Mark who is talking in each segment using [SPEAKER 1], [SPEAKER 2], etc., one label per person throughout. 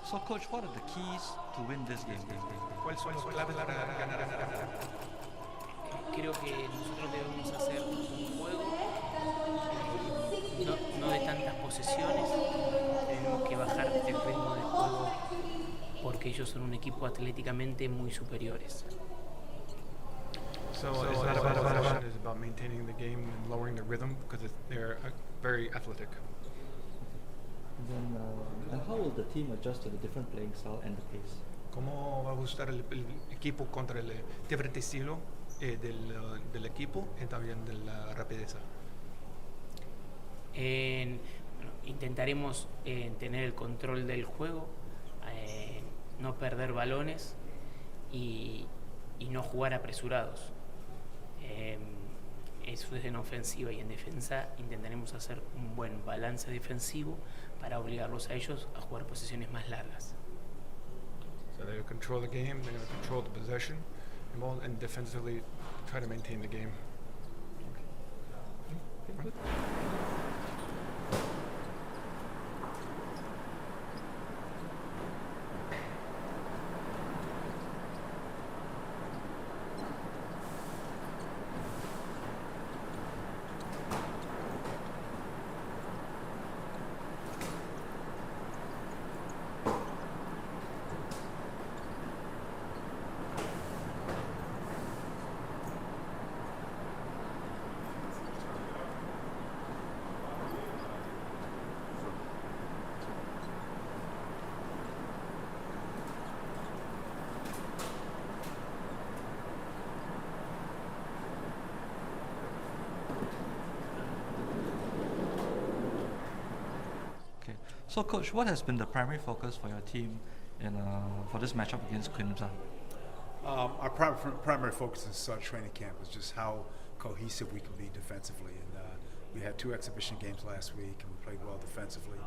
[SPEAKER 1] So, coach, what are the keys to win this game?
[SPEAKER 2] ¿Cuáles son las claves para ganar esta carrera?
[SPEAKER 3] Creo que nosotros debemos hacer un juego no de tantas posesiones. Tenemos que bajar el ritmo del juego porque ellos son un equipo atléticamente muy superiores.
[SPEAKER 2] So it's not about possession, it's about maintaining the game and lowering the rhythm because they're very athletic.
[SPEAKER 1] And how will the team adjust to the different playing style and the pace?
[SPEAKER 2] ¿Cómo va a ajustar el equipo contra el diferente estilo del equipo y también de la rapidez?
[SPEAKER 3] Intentaremos tener el control del juego, no perder balones y no jugar apresurados. Eso es en ofensiva, y en defensa intentaremos hacer un buen balance defensivo para obligarlos a ellos a jugar posiciones más largas.
[SPEAKER 2] So they're going to control the game, they're going to control the possession, and defensively try to maintain the game.
[SPEAKER 1] Okay, good. So, coach, what has been the primary focus for your team for this matchup against Quimsa?
[SPEAKER 4] Our primary focus in training camp is just how cohesive we can be defensively. And we had 2 exhibition games last week, and we played well defensively.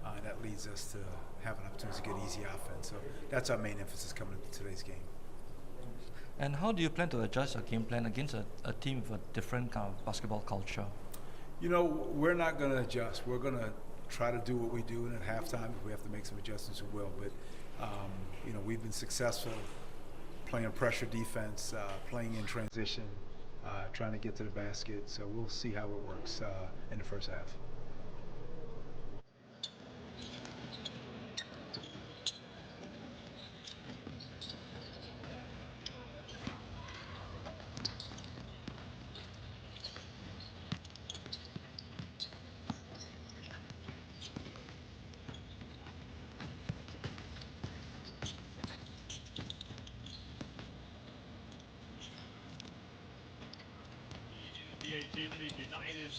[SPEAKER 4] And that leads us to have an opportunity to get easy offense. So that's our main emphasis coming into today's game.
[SPEAKER 1] And how do you plan to adjust your game plan against a team with a different kind of basketball culture?
[SPEAKER 4] You know, we're not going to adjust. We're going to try to do what we do, and at halftime, if we have to make some adjustments, we will. But, you know, we've been successful playing pressure defense, playing in transition, trying to get to the basket. So we'll see how it works in the first half.
[SPEAKER 5] G League United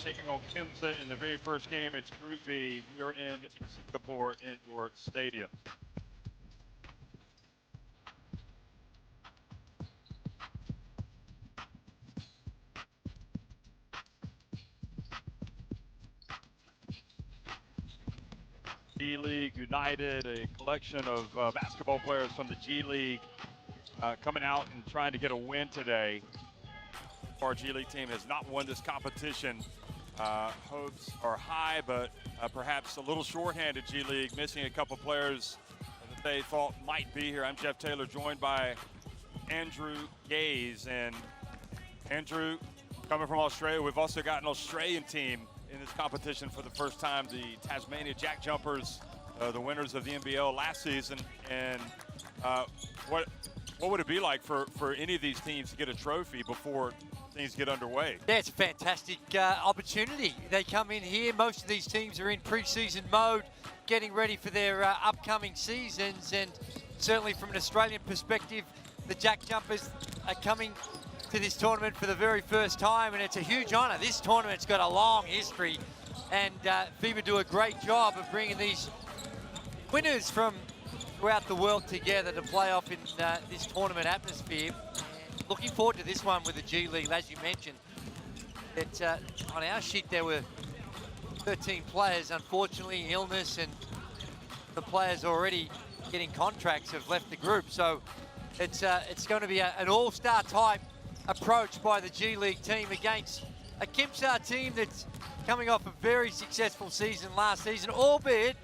[SPEAKER 5] taking on Quimsa in the very first game. It's Group B. We're in Singapore Indoor Stadium. G League United, a collection of basketball players from the G League coming out and trying to get a win today. Our G League team has not won this competition. Hopes are high, but perhaps a little shorthanded G League, missing a couple players that they thought might be here. I'm Jeff Taylor, joined by Andrew Gaze. And Andrew, coming from Australia, we've also got an Australian team in this competition for the first time, the Tasmania Jack Jumpers, the winners of the NBL last season. And what would it be like for any of these teams to get a trophy before things get underway?
[SPEAKER 6] Yeah, it's a fantastic opportunity. They come in here, most of these teams are in pre-season mode, getting ready for their upcoming seasons, and certainly from an Australian perspective, the Jack Jumpers are coming to this tournament for the very first time, and it's a huge honour. This tournament's got a long history, and FIBA do a great job of bringing these winners from throughout the world together to play off in this tournament atmosphere. Looking forward to this one with the G League, as you mentioned. That on our sheet there were 13 players. Unfortunately, illness and the players already getting contracts have left the group. So it's going to be an all-star type approach by the G League team against a Quimsa team that's coming off a very successful season last season, albeit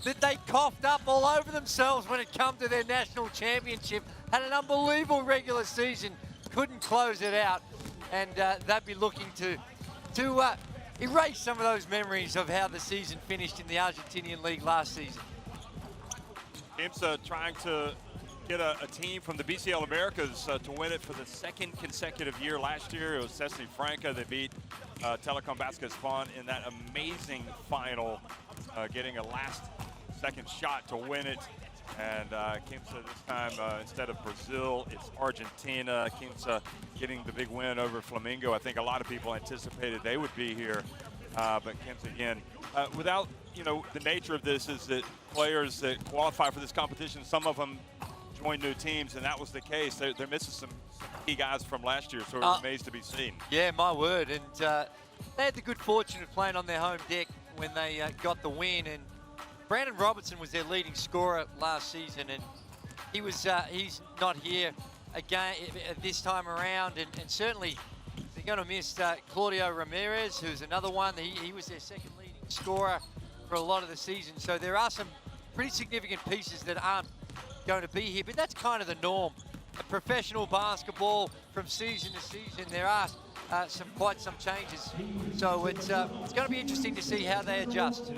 [SPEAKER 6] that they coughed up all over themselves when it come to their national championship. Had an unbelievable regular season, couldn't close it out, and they'd be looking to erase some of those memories of how the season finished in the Argentinian League last season.
[SPEAKER 5] Quimsa trying to get a team from the BCL Americas to win it for the second consecutive year. Last year it was Ceci Franca that beat Telecom Basket Spawn in that amazing final, getting a last-second shot to win it. And Quimsa this time, instead of Brazil, it's Argentina. Quimsa getting the big win over Flamengo. I think a lot of people anticipated they would be here, but Quimsa again, without, the nature of this is that players that qualify for this competition, some of them join new teams, and that was the case. They're missing some key guys from last year, so it remains to be seen.
[SPEAKER 6] Yeah, my word. And they had the good fortune of playing on their home deck when they got the win. And Brandon Robertson was their leading scorer last season, and he's not here again this time around. And certainly they're going to miss Claudio Ramirez, who's another one. He was their second leading scorer for a lot of the season. So there are some pretty significant pieces that aren't going to be here, but that's kind of the norm. Professional basketball from season to season, there are quite some changes. So it's going to be interesting to see how they adjust.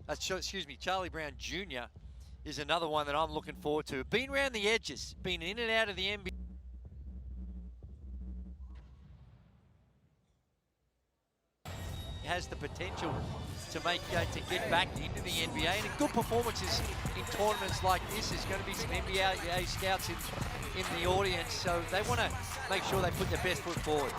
[SPEAKER 6] excuse me, Charlie Brown Jr. is another one that I'm looking forward to. Been around the edges, been in and out of the NBA. Has the potential to get back into the NBA, and good performances in tournaments like this. There's going to be some NBA scouts in the audience, so they want to make sure they put their best foot forward.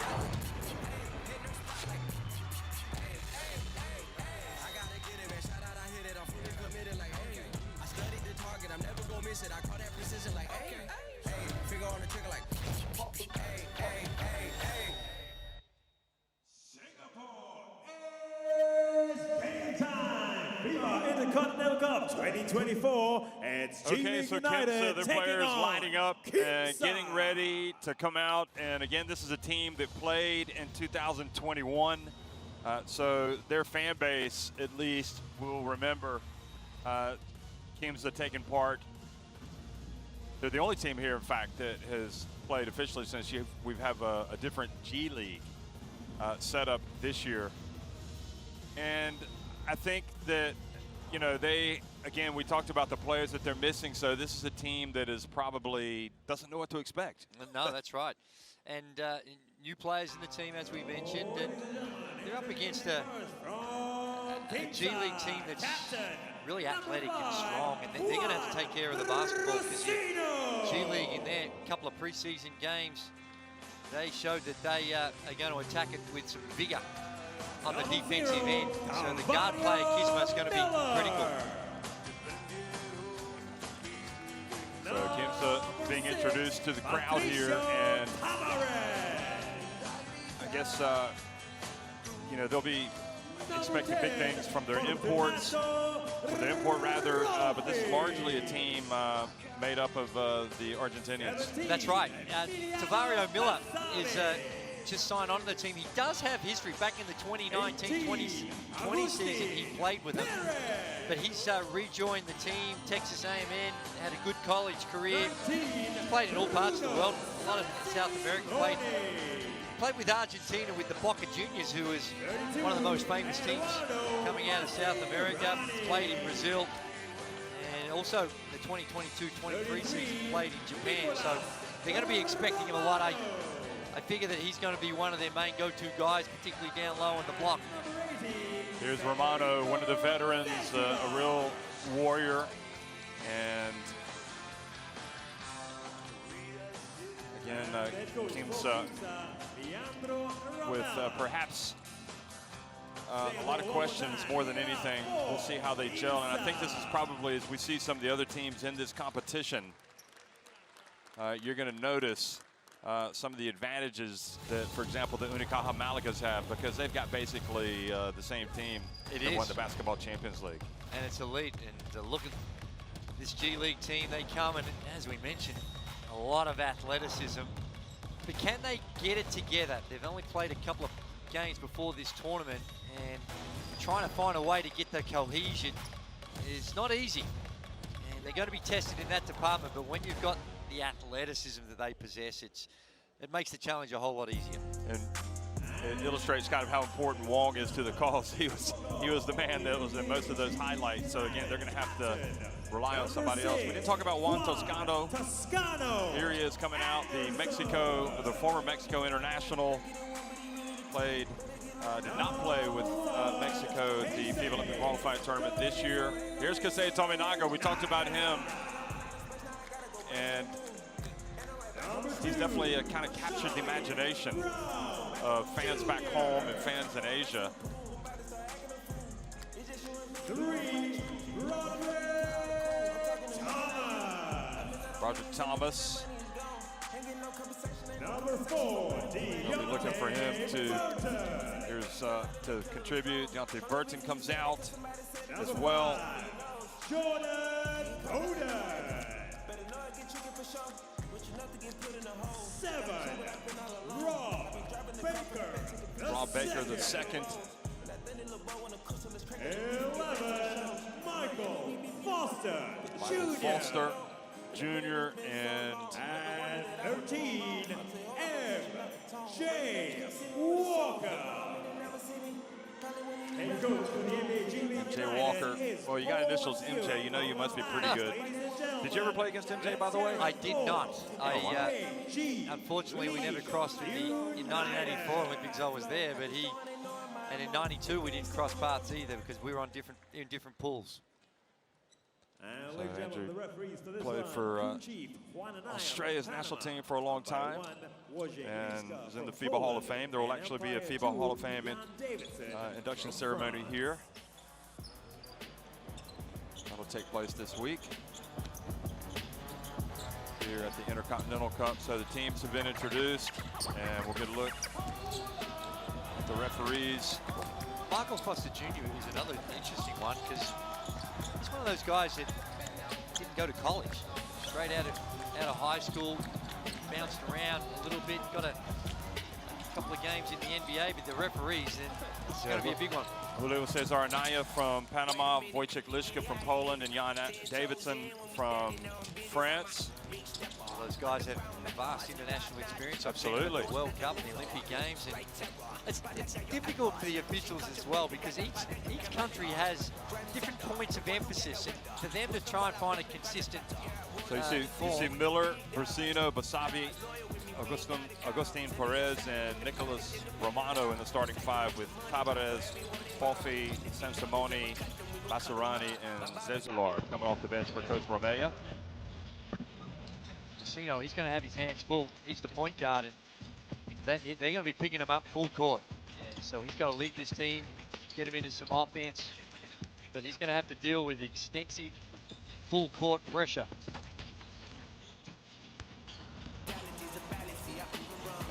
[SPEAKER 7] FIBA Intercontinental Cup 2024, it's G-League
[SPEAKER 5] so
[SPEAKER 7] United
[SPEAKER 5] Quimsa, their
[SPEAKER 7] taking
[SPEAKER 5] players
[SPEAKER 7] on
[SPEAKER 5] lining up and
[SPEAKER 7] Quimsa.
[SPEAKER 5] getting ready to come out. And again, this is a team that played in 2021. So their fan base, at least, will remember Quimsa taking part. They're the only team here, in fact, that has played officially since we have a different G League setup this year. And I think that, you know, again, we talked about the players that they're missing, so this is a team that is probably doesn't know what to expect.
[SPEAKER 6] No, that's right. And new players in the team, as we mentioned, and they're up against a G League team that's really athletic and strong, and they're going to have to take care of the basketball, because G League in their couple of preseason games, they showed that they are going to attack it with some vigor on the defensive end. So the guard play at Quimsa is going to be critical.
[SPEAKER 5] So Quimsa being introduced to the crowd here, and I guess you know, they'll be expecting big things from their imports, but this is largely a team made up of the Argentinians.
[SPEAKER 6] That's right. Tavario Miller is just signed on to the team. He does have history. Back in the 2019-20 season, he played with them. But he's rejoined the team. Texas A&M, had a good college career. He's played in all parts of the world, a lot of South America. Played with Argentina with the Boca Juniors, who is one of the most famous teams coming out of South America. Played in Brazil, and also the 2022-23 season played in Japan. So they're going to be expecting him a lot. I figure that he's going to be one of their main go-to guys, particularly down low on the block.
[SPEAKER 5] Here's Romano, one of the veterans, a real warrior, and again, Quimsa with perhaps a lot of questions more than anything. We'll see how they gel, and I think this is probably, as we see some of the other teams in this competition, you're going to notice some of the advantages that, for example, the Unicaja Malagas have, because they've got basically the same team that won the Basketball Champions League.
[SPEAKER 6] And it's elite, and look at this G League team. They come, and as we mentioned, a lot of athleticism. But can they get it together? They've only played a couple of games before this tournament, and trying to find a way to get the cohesion is not easy. And they're going to be tested in that department, but when you've got the athleticism that they possess, it makes the challenge a whole lot easier.
[SPEAKER 5] And it illustrates kind of how important Wong is to the cause. He was the man that was in most of those highlights. So again, they're going to have to rely on somebody else. We didn't talk about Juan Toscano. Here he is coming out, the former Mexico international. Did not play with Mexico at the FIBA Olympic qualifying tournament this year. Here's Kasei Tominaga. We talked about him, and he's definitely kind of captured the imagination of fans back home and fans in Asia. Roger Thomas.
[SPEAKER 7] Number 4,
[SPEAKER 5] We'll be looking for him to contribute. Deontay Burton comes out as well.
[SPEAKER 7] Jordan Bowden. 7, Rob Baker
[SPEAKER 5] the second.
[SPEAKER 7] 11, Michael Foster Jr.
[SPEAKER 5] Jr. and
[SPEAKER 7] 13, M.J. Walker. Head coach for the NBA G League
[SPEAKER 5] MJ Walker. Well, you got initials MJ. You know you must be pretty good. Did you ever play against MJ, by the way?
[SPEAKER 6] I did not. Unfortunately, we never crossed in 1984 Olympics. I was there, but and in '92 we didn't cross paths either because we were in different pools.
[SPEAKER 7] And ladies and gentlemen, the referees for this
[SPEAKER 5] Played
[SPEAKER 7] one,
[SPEAKER 5] for
[SPEAKER 7] Chief
[SPEAKER 5] Australia's national team for a long time and is in the FIBA Hall of Fame. There will actually be a FIBA Hall of Fame induction ceremony here. That'll take place this week here at the Intercontinental Cup. So the teams have been introduced, and we'll get a look at the referees.
[SPEAKER 6] Michael Foster Jr. is another interesting one because he's one of those guys that didn't go to college. Straight out of high school, bounced around a little bit, got a couple of games in the NBA, but the referees, then it's going to be a big one.
[SPEAKER 5] Julio Cesar Anaya from Panama, Wojciech Liszka from Poland, and Jan Davidson from France.
[SPEAKER 6] All those guys have vast international experience.
[SPEAKER 5] Absolutely.
[SPEAKER 6] The World Cup, the Olympic Games, and it's difficult for the officials as well because each country has different points of emphasis, and for them to try and find a consistent
[SPEAKER 5] So you see Miller, Brasino, Basavi, Agustin Perez, and Nicolas Romano in the starting five with Tabarez, Fofi, Sansamoni, Basarani, and Zezular coming off the bench for Coach Romea.
[SPEAKER 6] Brasino, he's going to have his hands full. He's the point guard, and they're going to be picking him up full court. So he's got to lead this team, get him into some offense, but he's going to have to deal with extensive full court pressure.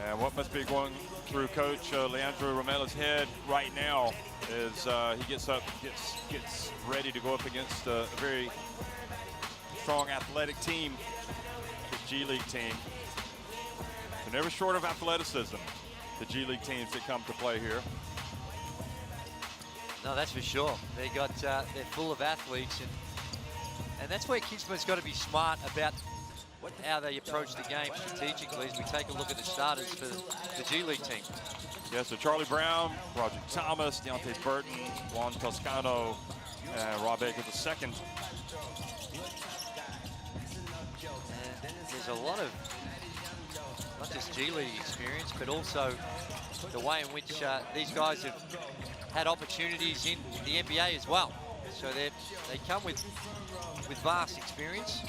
[SPEAKER 5] And what must be going through Coach Leandro Romela's head right now is he gets ready to go up against a very strong athletic team, the G League team. They're never short of athleticism, the G League teams that come to play here.
[SPEAKER 6] No, that's for sure. They're full of athletes, and that's where Quimsa's got to be smart about how they approach the game strategically as we take a look at the starters for the G League team.
[SPEAKER 5] Yeah, so Charlie Brown, Roger Thomas, Deontay Burton, Juan Toscano, and Rob Baker II.
[SPEAKER 6] And there's a lot of not just G League experience, but also the way in which these guys have had opportunities in the NBA as well. So they come with vast experience.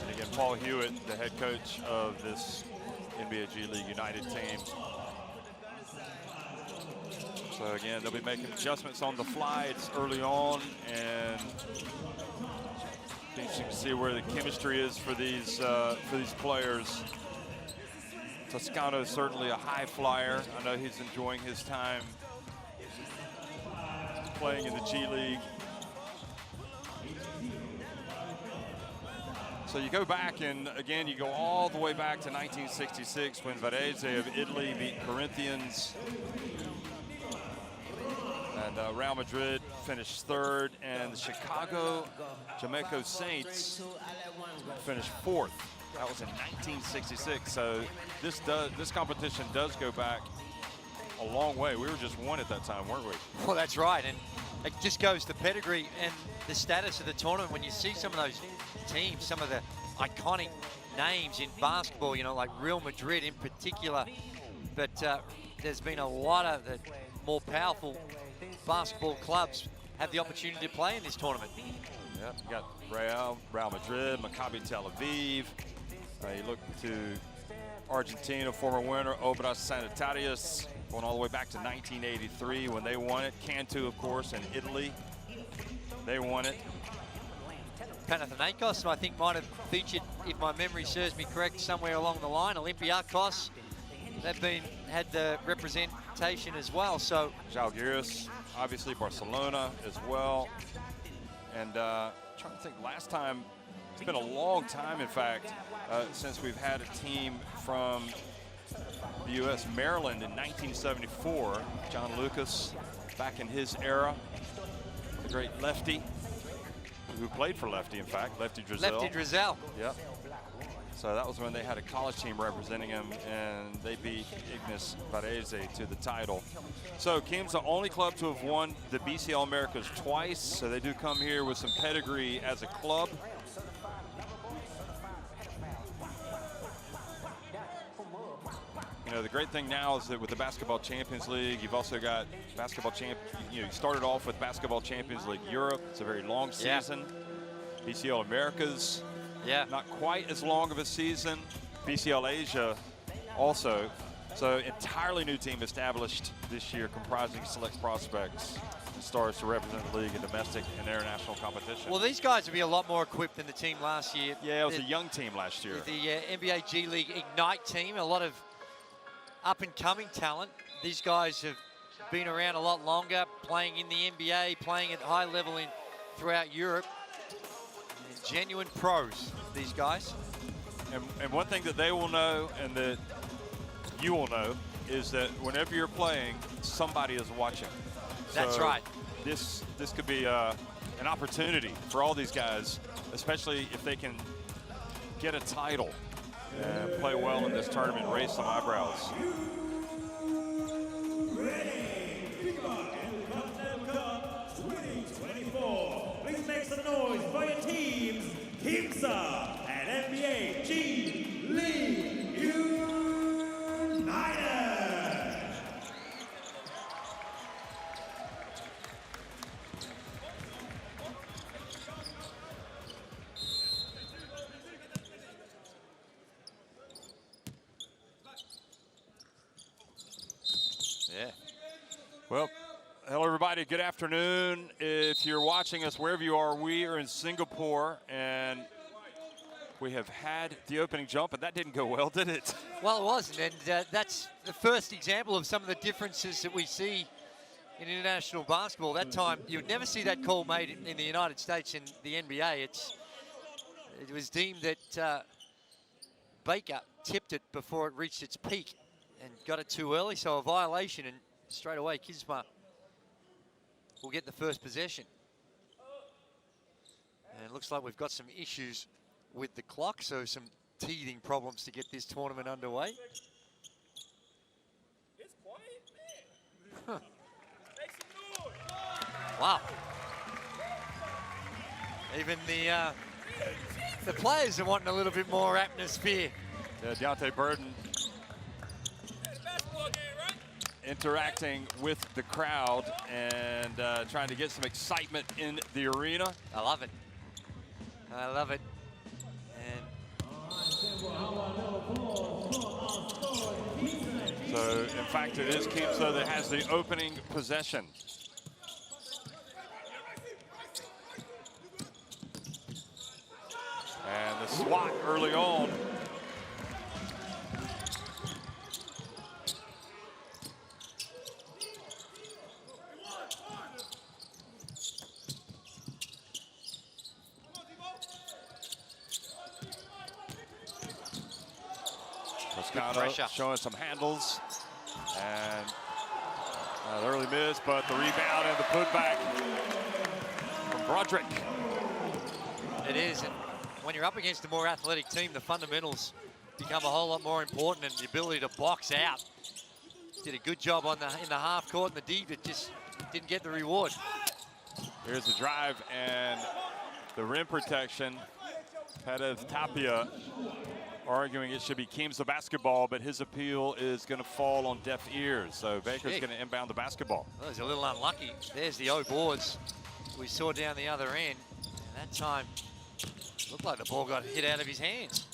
[SPEAKER 5] And again, Paul Hewitt, the head coach of this NBA G League United team. So again, they'll be making adjustments on the fly. It's early on, and interesting to see where the chemistry is for these players. Toscano is certainly a high flyer. I know he's enjoying his time playing in the G League. So you go back, and again, you go all the way back to 1966 when Varese of Italy beat Corinthians. And Real Madrid finished third, and the Chicago Jameco Saints finished fourth. That was in 1966. So this competition does go back a long way. We were just one at that time, weren't we?
[SPEAKER 6] Well, that's right, and it just goes to pedigree and the status of the tournament. When you see some of those teams, some of the iconic names in basketball, you know, like Real Madrid in particular, but there's been a lot of the more powerful basketball clubs have the opportunity to play in this tournament.
[SPEAKER 5] Yep, you got Real Madrid, Maccabi Tel Aviv. You look to Argentina, former winner, Obras Sanitarius, going all the way back to 1983 when they won it. Cantu, of course, in Italy, they won it.
[SPEAKER 6] Panathinaikos, I think, might have featured, if my memory serves me correct, somewhere along the line. Olympiacos, they've had the representation as well. So
[SPEAKER 5] Žalgiris, obviously Barcelona as well. And trying to think, last time, it's been a long time, in fact, since we've had a team from the U.S. Maryland in 1974. John Lucas, back in his era, the great lefty, who played for Lefty, in fact, Lefty Drizel.
[SPEAKER 6] Lefty Drizel.
[SPEAKER 5] Yep. So that was when they had a college team representing him, and they beat Ignis Varese to the title. So Quimsa the only club to have won the BCL Americas twice, so they do come here with some pedigree as a club. You know, the great thing now is that with the Basketball Champions League, you've also got you started off with Basketball Champions League Europe. It's a very long season. BCL Americas, not quite as long of a season. BCL Asia also. So entirely new team established this year, comprising select prospects and stars to represent the league in domestic and international competition.
[SPEAKER 6] Well, these guys will be a lot more equipped than the team last year.
[SPEAKER 5] Yeah, it was a young team last year.
[SPEAKER 6] The NBA G League Ignite team, a lot of up-and-coming talent. These guys have been around a lot longer, playing in the NBA, playing at high level throughout Europe. They're genuine pros, these guys.
[SPEAKER 5] And one thing that they will know, and that you will know, is that whenever you're playing, somebody is watching.
[SPEAKER 6] That's right.
[SPEAKER 5] This could be an opportunity for all these guys, especially if they can get a title and play well in this tournament, raise some eyebrows.
[SPEAKER 7] Ready, FIBA Intercontinental Cup 2024. Please make some noise for your teams, Quimsa and NBA G League United.
[SPEAKER 5] Well, hello everybody, good afternoon. If you're watching us wherever you are, we are in Singapore, and we have had the opening jump, and that didn't go well, did it?
[SPEAKER 6] Well, it wasn't, and that's the first example of some of the differences that we see in international basketball. That time, you would never see that call made in the United States in the NBA. It was deemed that Baker tipped it before it reached its peak and got it too early, so a violation, and straight away, Quimsa will get the first possession. And it looks like we've got some issues with the clock, so some teething problems to get this tournament underway.
[SPEAKER 8] It's quiet, man.
[SPEAKER 6] Wow. Even the players are wanting a little bit more atmosphere.
[SPEAKER 5] Deontay Burden interacting with the crowd and trying to get some excitement in the arena.
[SPEAKER 6] I love it. I love it.
[SPEAKER 5] So, in fact, it is Quimsa that has the opening possession. And the swat early on. Showing some handles, and an early miss, but the rebound and the putback from Broderick.
[SPEAKER 6] It is, and when you're up against a more athletic team, the fundamentals become a whole lot more important, and the ability to box out. Did a good job in the half court, and the D, but just didn't get the reward.
[SPEAKER 5] Here's the drive and the rim protection. Perez Tapia arguing it should be Quimsa basketball, but his appeal is going to fall on deaf ears. So Baker's going to inbound the basketball.
[SPEAKER 6] Well, he's a little unlucky. There's the O boards we saw down the other end. And that time, looked like the ball got hit out of his hands.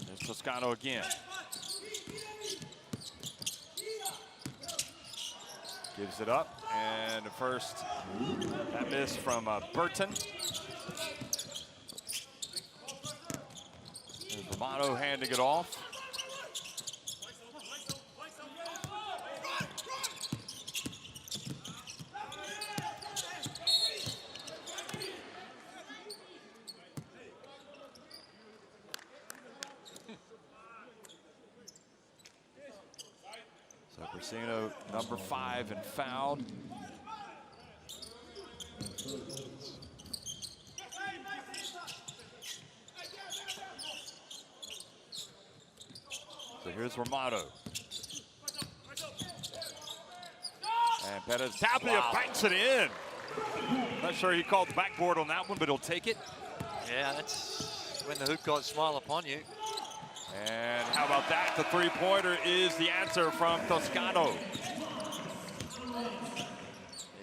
[SPEAKER 5] There's Toscano again. Gives it up, and the first, that miss from Burton. Romano handing it off. So Brasino, number 5, and fouled. So here's Romano. And Perez Tapia banks it in. Not sure he called the backboard on that one, but he'll take it.
[SPEAKER 6] Yeah, that's when the hoop gods smile upon you.
[SPEAKER 5] And how about that? The three-pointer is the answer from Toscano.
[SPEAKER 6] Yeah,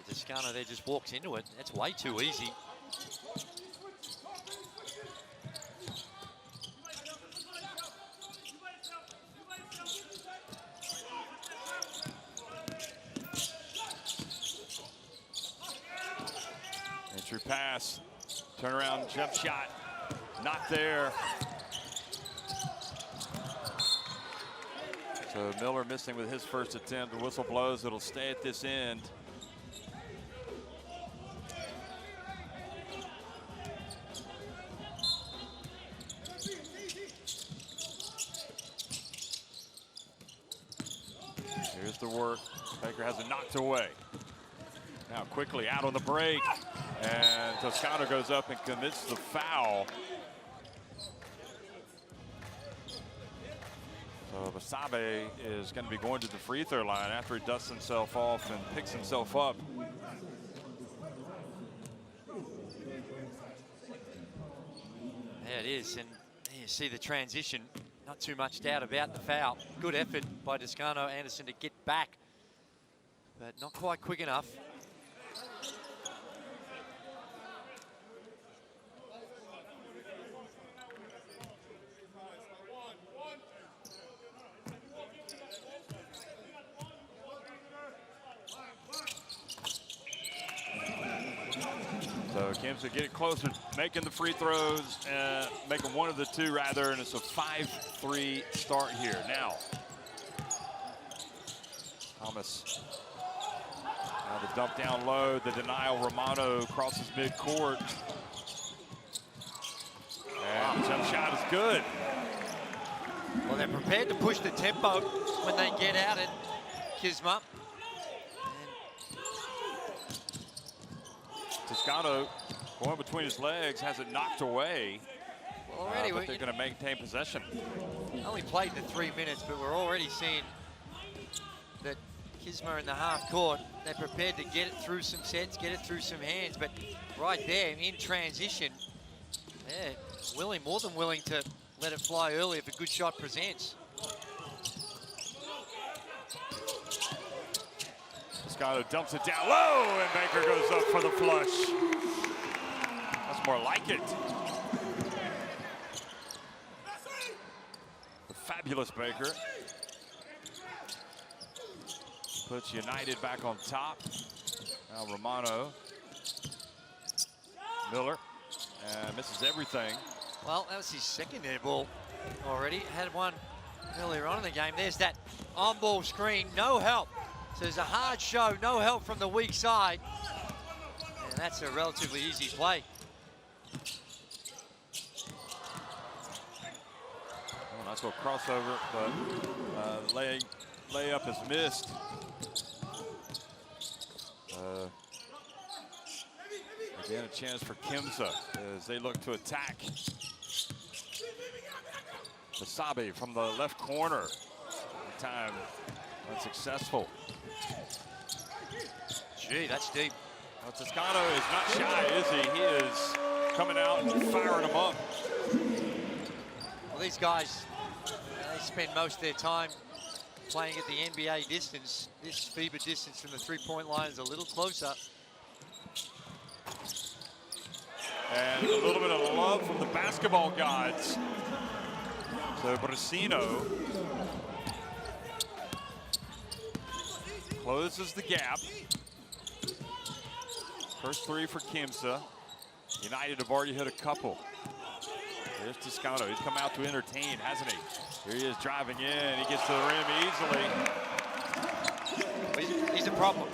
[SPEAKER 6] Toscano there just walks into it. That's way too easy.
[SPEAKER 5] Entry pass, turnaround jump shot, not there. So Miller missing with his first attempt. The whistle blows, it'll stay at this end. Here's the work. Baker has it knocked away. Now quickly out on the break. And Toscano goes up and commits the foul. So Basabe is going to be going to the free throw line after he dusts himself off and picks himself up.
[SPEAKER 6] There it is, and you see the transition. Not too much doubt about the foul. Good effort by Toscano Anderson to get back, but not quite quick enough.
[SPEAKER 5] So Quimsa getting closer, making the free throws, making one of the two rather, and it's a 5-3 start here. Now, Thomas, now the dump down low, the denial, Romano crosses midcourt. And the jump shot is good.
[SPEAKER 6] Well, they're prepared to push the tempo when they get out at Quimsa.
[SPEAKER 5] Toscano going between his legs, has it knocked away.
[SPEAKER 6] Well, already
[SPEAKER 5] but they're going to maintain possession.
[SPEAKER 6] Only played the 3 minutes, but we're already seeing that Quimsa in the half court, they're prepared to get it through some sets, get it through some hands, but right there in transition, they're more than willing to let it fly early if a good shot presents.
[SPEAKER 5] Toscano dumps it down low, and Baker goes up for the flush. That's more like it. The fabulous Baker puts United back on top. Now Romano. Miller misses everything.
[SPEAKER 6] Well, that was his second air ball already. Had one earlier on in the game. There's that on-ball screen, no help. So there's a hard show, no help from the weak side. And that's a relatively easy play.
[SPEAKER 5] Oh, nice little crossover, but layup is missed. Again, a chance for Quimsa as they look to attack. Basabe from the left corner. Time unsuccessful.
[SPEAKER 6] Gee, that's deep.
[SPEAKER 5] Well, Toscano is not shy, is he? He is coming out and firing them up.
[SPEAKER 6] Well, these guys, they spend most of their time playing at the NBA distance. This FIBA distance from the three-point line is a little closer.
[SPEAKER 5] And a little bit of love from the basketball gods. So Brasino closes the gap. First three for Quimsa. United have already hit a couple. There's Toscano. He's come out to entertain, hasn't he? Here he is driving in. He gets to the rim easily.
[SPEAKER 6] He's a problem.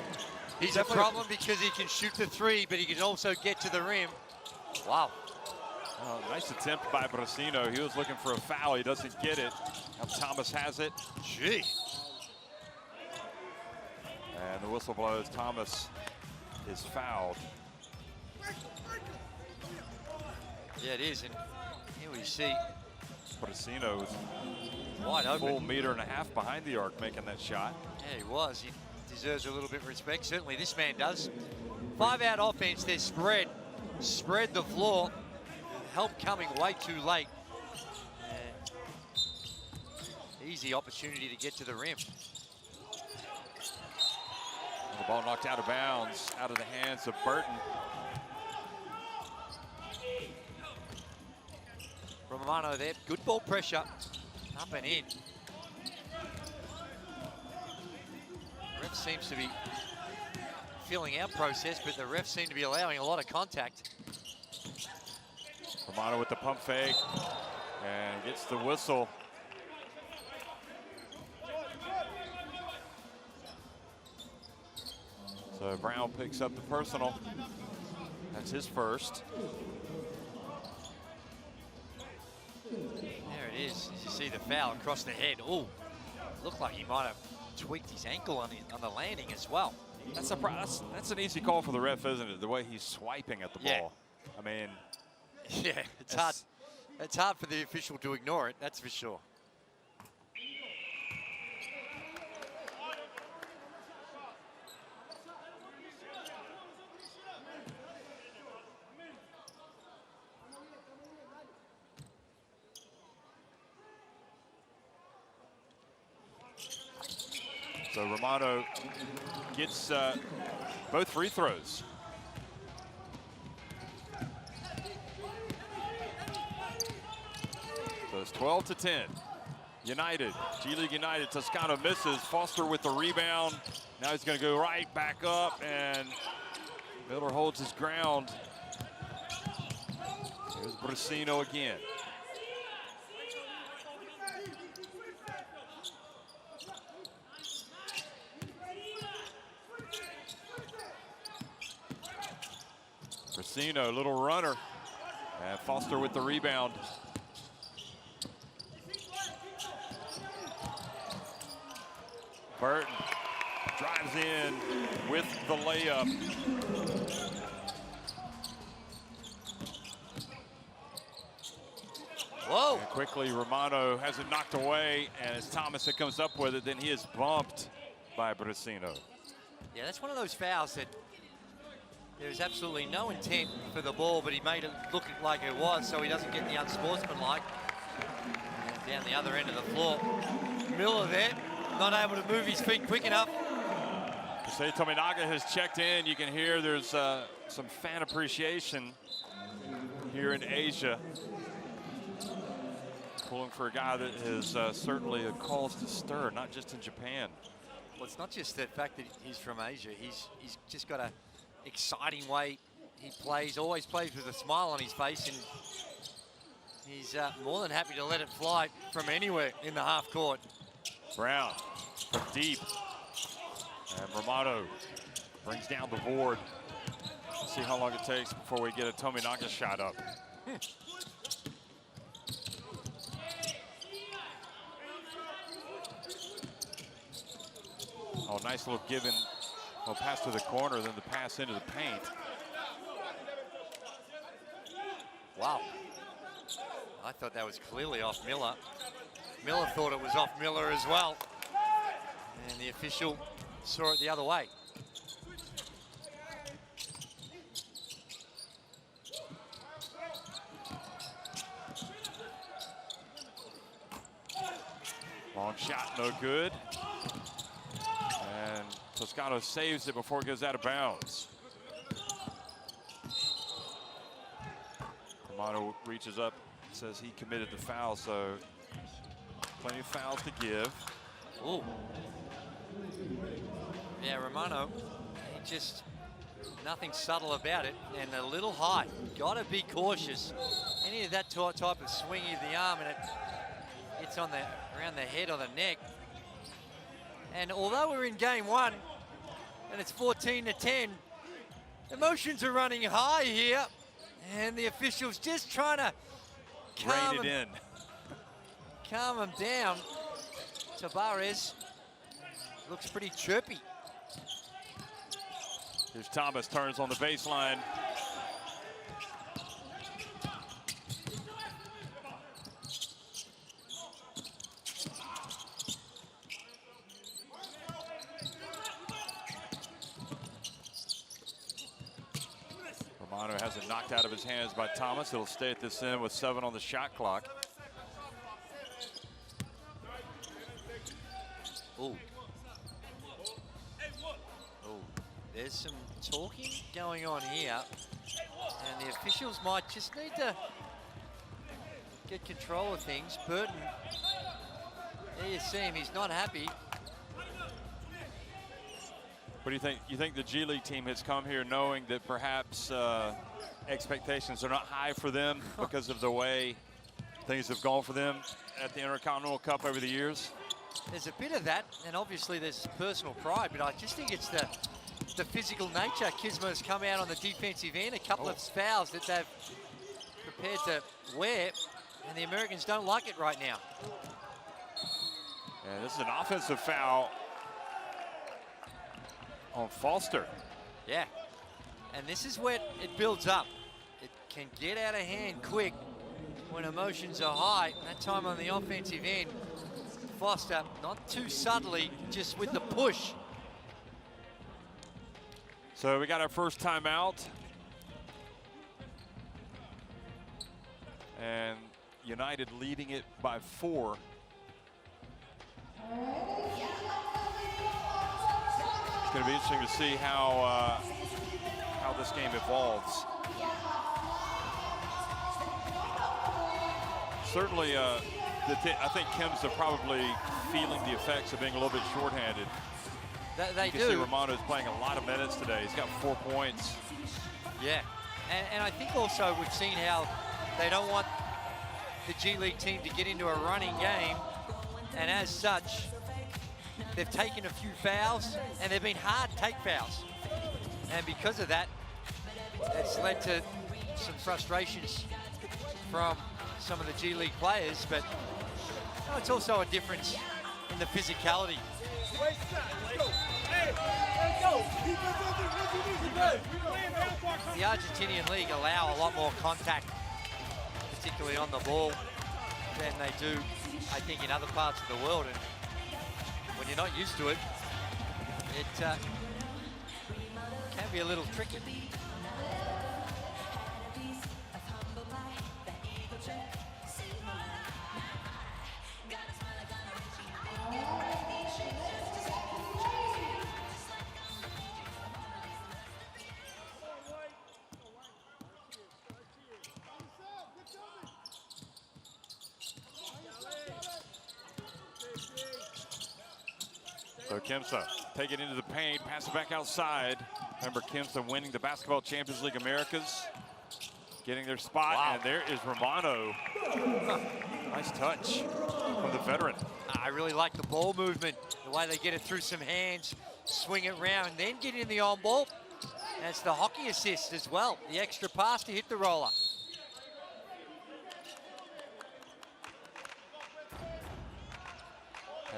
[SPEAKER 6] He's a problem because he can shoot the three, but he can also get to the rim. Wow.
[SPEAKER 5] Oh, nice attempt by Brasino. He was looking for a foul. He doesn't get it. Now Thomas has it.
[SPEAKER 6] Gee.
[SPEAKER 5] And the whistle blows. Thomas is fouled.
[SPEAKER 6] Yeah, it is. And here we see
[SPEAKER 5] Brasino was
[SPEAKER 6] Wide
[SPEAKER 5] a full
[SPEAKER 6] open.
[SPEAKER 5] meter and a half behind the arc making that shot.
[SPEAKER 6] Yeah, he was. He deserves a little bit of respect. Certainly this man does. 5-out offense, they're spread the floor. Help coming way too late. Easy opportunity to get to the rim.
[SPEAKER 5] The ball knocked out of bounds, out of the hands of Burton.
[SPEAKER 6] Romano there, good ball pressure, up and in. Ref seems to be feeling our process, but the refs seem to be allowing a lot of contact.
[SPEAKER 5] Romano with the pump fake and gets the whistle. So Brown picks up the personal. That's his first.
[SPEAKER 6] There it is, as you see the foul across the head. Oh, looked like he might have tweaked his ankle on the landing as well.
[SPEAKER 5] That's an easy call for the ref, isn't it? The way he's swiping at the ball. I mean,
[SPEAKER 6] yeah, it's hard. It's hard for the official to ignore it, that's for sure.
[SPEAKER 5] so Romano gets both free throws. So it's 12-10. United, G League United, Toscano misses. Foster with the rebound. Now he's going to go right back up, and Miller holds his ground. Here's Brasino again. Brasino, little runner, and Foster with the rebound. Burton drives in with the layup.
[SPEAKER 6] Whoa!
[SPEAKER 5] And quickly, Romano has it knocked away, and as Thomas comes up with it, then he is bumped by Brasino.
[SPEAKER 6] Yeah, that's one of those fouls that there's absolutely no intent for the ball, but he made it look like it was, so he doesn't get the unsportsmanlike. And down the other end of the floor, Miller there, not able to move his feet quick enough.
[SPEAKER 5] Say Tominaga has checked in. You can hear there's some fan appreciation here in Asia. Pulling for a guy that is certainly a cause to stir, not just in Japan.
[SPEAKER 6] Well, it's not just the fact that he's from Asia. He's just got a exciting way he plays, always plays with a smile on his face, and he's more than happy to let it fly from anywhere in the half court.
[SPEAKER 5] Brown from deep, and Romano brings down the board. Let's see how long it takes before we get a Tominaga shot up. Oh, nice little given. Well, pass to the corner, then the pass into the paint.
[SPEAKER 6] Wow. I thought that was clearly off Miller. Miller thought it was off Miller as well. And the official saw it the other way.
[SPEAKER 5] Long shot, no good. And Toscano saves it before it goes out of bounds. Romano reaches up, says he committed the foul, so plenty of fouls to give.
[SPEAKER 6] Ooh. Yeah, Romano, he just, nothing subtle about it, and a little high. Gotta be cautious. Any of that type of swinging of the arm, and it's on around the head or the neck. And although we're in game one, and it's 14-10, emotions are running high here, and the officials just trying to
[SPEAKER 5] Rein it in.
[SPEAKER 6] Calm him down. Tabarez looks pretty chirpy.
[SPEAKER 5] Here's Thomas, turns on the baseline. knocked out of his hands by Thomas. It'll stay at this end with 7 on the shot clock.
[SPEAKER 6] Ooh. Oh, there's some talking going on here, and the officials might just need to get control of things. Burton, there you see him, he's not happy.
[SPEAKER 5] What do you think? You think the G League team has come here knowing that perhaps expectations are not high for them because of the way things have gone for them at the Intercontinental Cup over the years?
[SPEAKER 6] There's a bit of that, and obviously there's personal pride, but I just think it's the physical nature. Quimsa's come out on the defensive end, a couple of fouls that they've prepared to wear, and the Americans don't like it right now.
[SPEAKER 5] And this is an offensive foul on Foster.
[SPEAKER 6] Yeah, and this is where it builds up. It can get out of hand quick when emotions are high. That time on the offensive end, Foster, not too subtly, just with the push.
[SPEAKER 5] So we got our first timeout. And United leading it by 4. It's going to be interesting to see how this game evolves. Certainly, I think Quimsa probably feeling the effects of being a little bit shorthanded.
[SPEAKER 6] They
[SPEAKER 5] you can
[SPEAKER 6] do.
[SPEAKER 5] see Romano's playing a lot of minutes today. He's got 4 points.
[SPEAKER 6] Yeah, and I think also we've seen how they don't want the G League team to get into a running game, and as such, they've taken a few fouls, and they've been hard to take fouls. And because of that, it's led to some frustrations from some of the G League players, but it's also a difference in the physicality. The Argentinian league allow a lot more contact, particularly on the ball, than they do, I think, in other parts of the world. And when you're not used to it, it can be a little tricky.
[SPEAKER 5] So Quimsa take it into the paint, pass it back outside. Remember Quimsa winning the Basketball Champions League Americas, getting their spot,
[SPEAKER 6] Wow.
[SPEAKER 5] and there is Romano. Nice touch from the veteran.
[SPEAKER 6] I really like the ball movement, the way they get it through some hands, swing it around, and then get in the on ball. And it's the hockey assist as well, the extra pass to hit the roller.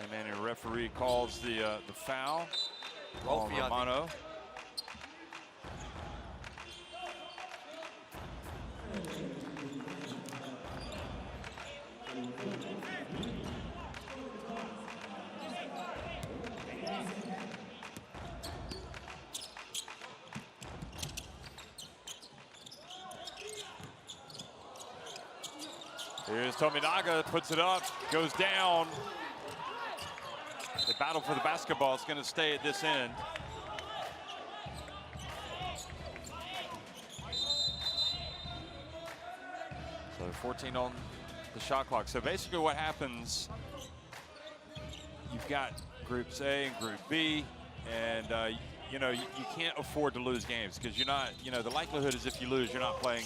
[SPEAKER 5] And then a referee calls the foul on
[SPEAKER 6] Rolfie,
[SPEAKER 5] Romano. Here's Tominaga, puts it up, goes down. The battle for the basketball is going to stay at this end. So 14 on the shot clock. So basically what happens, you've got groups A and group B, and you know, you can't afford to lose games because you're not, you know, the likelihood is if you lose, you're not playing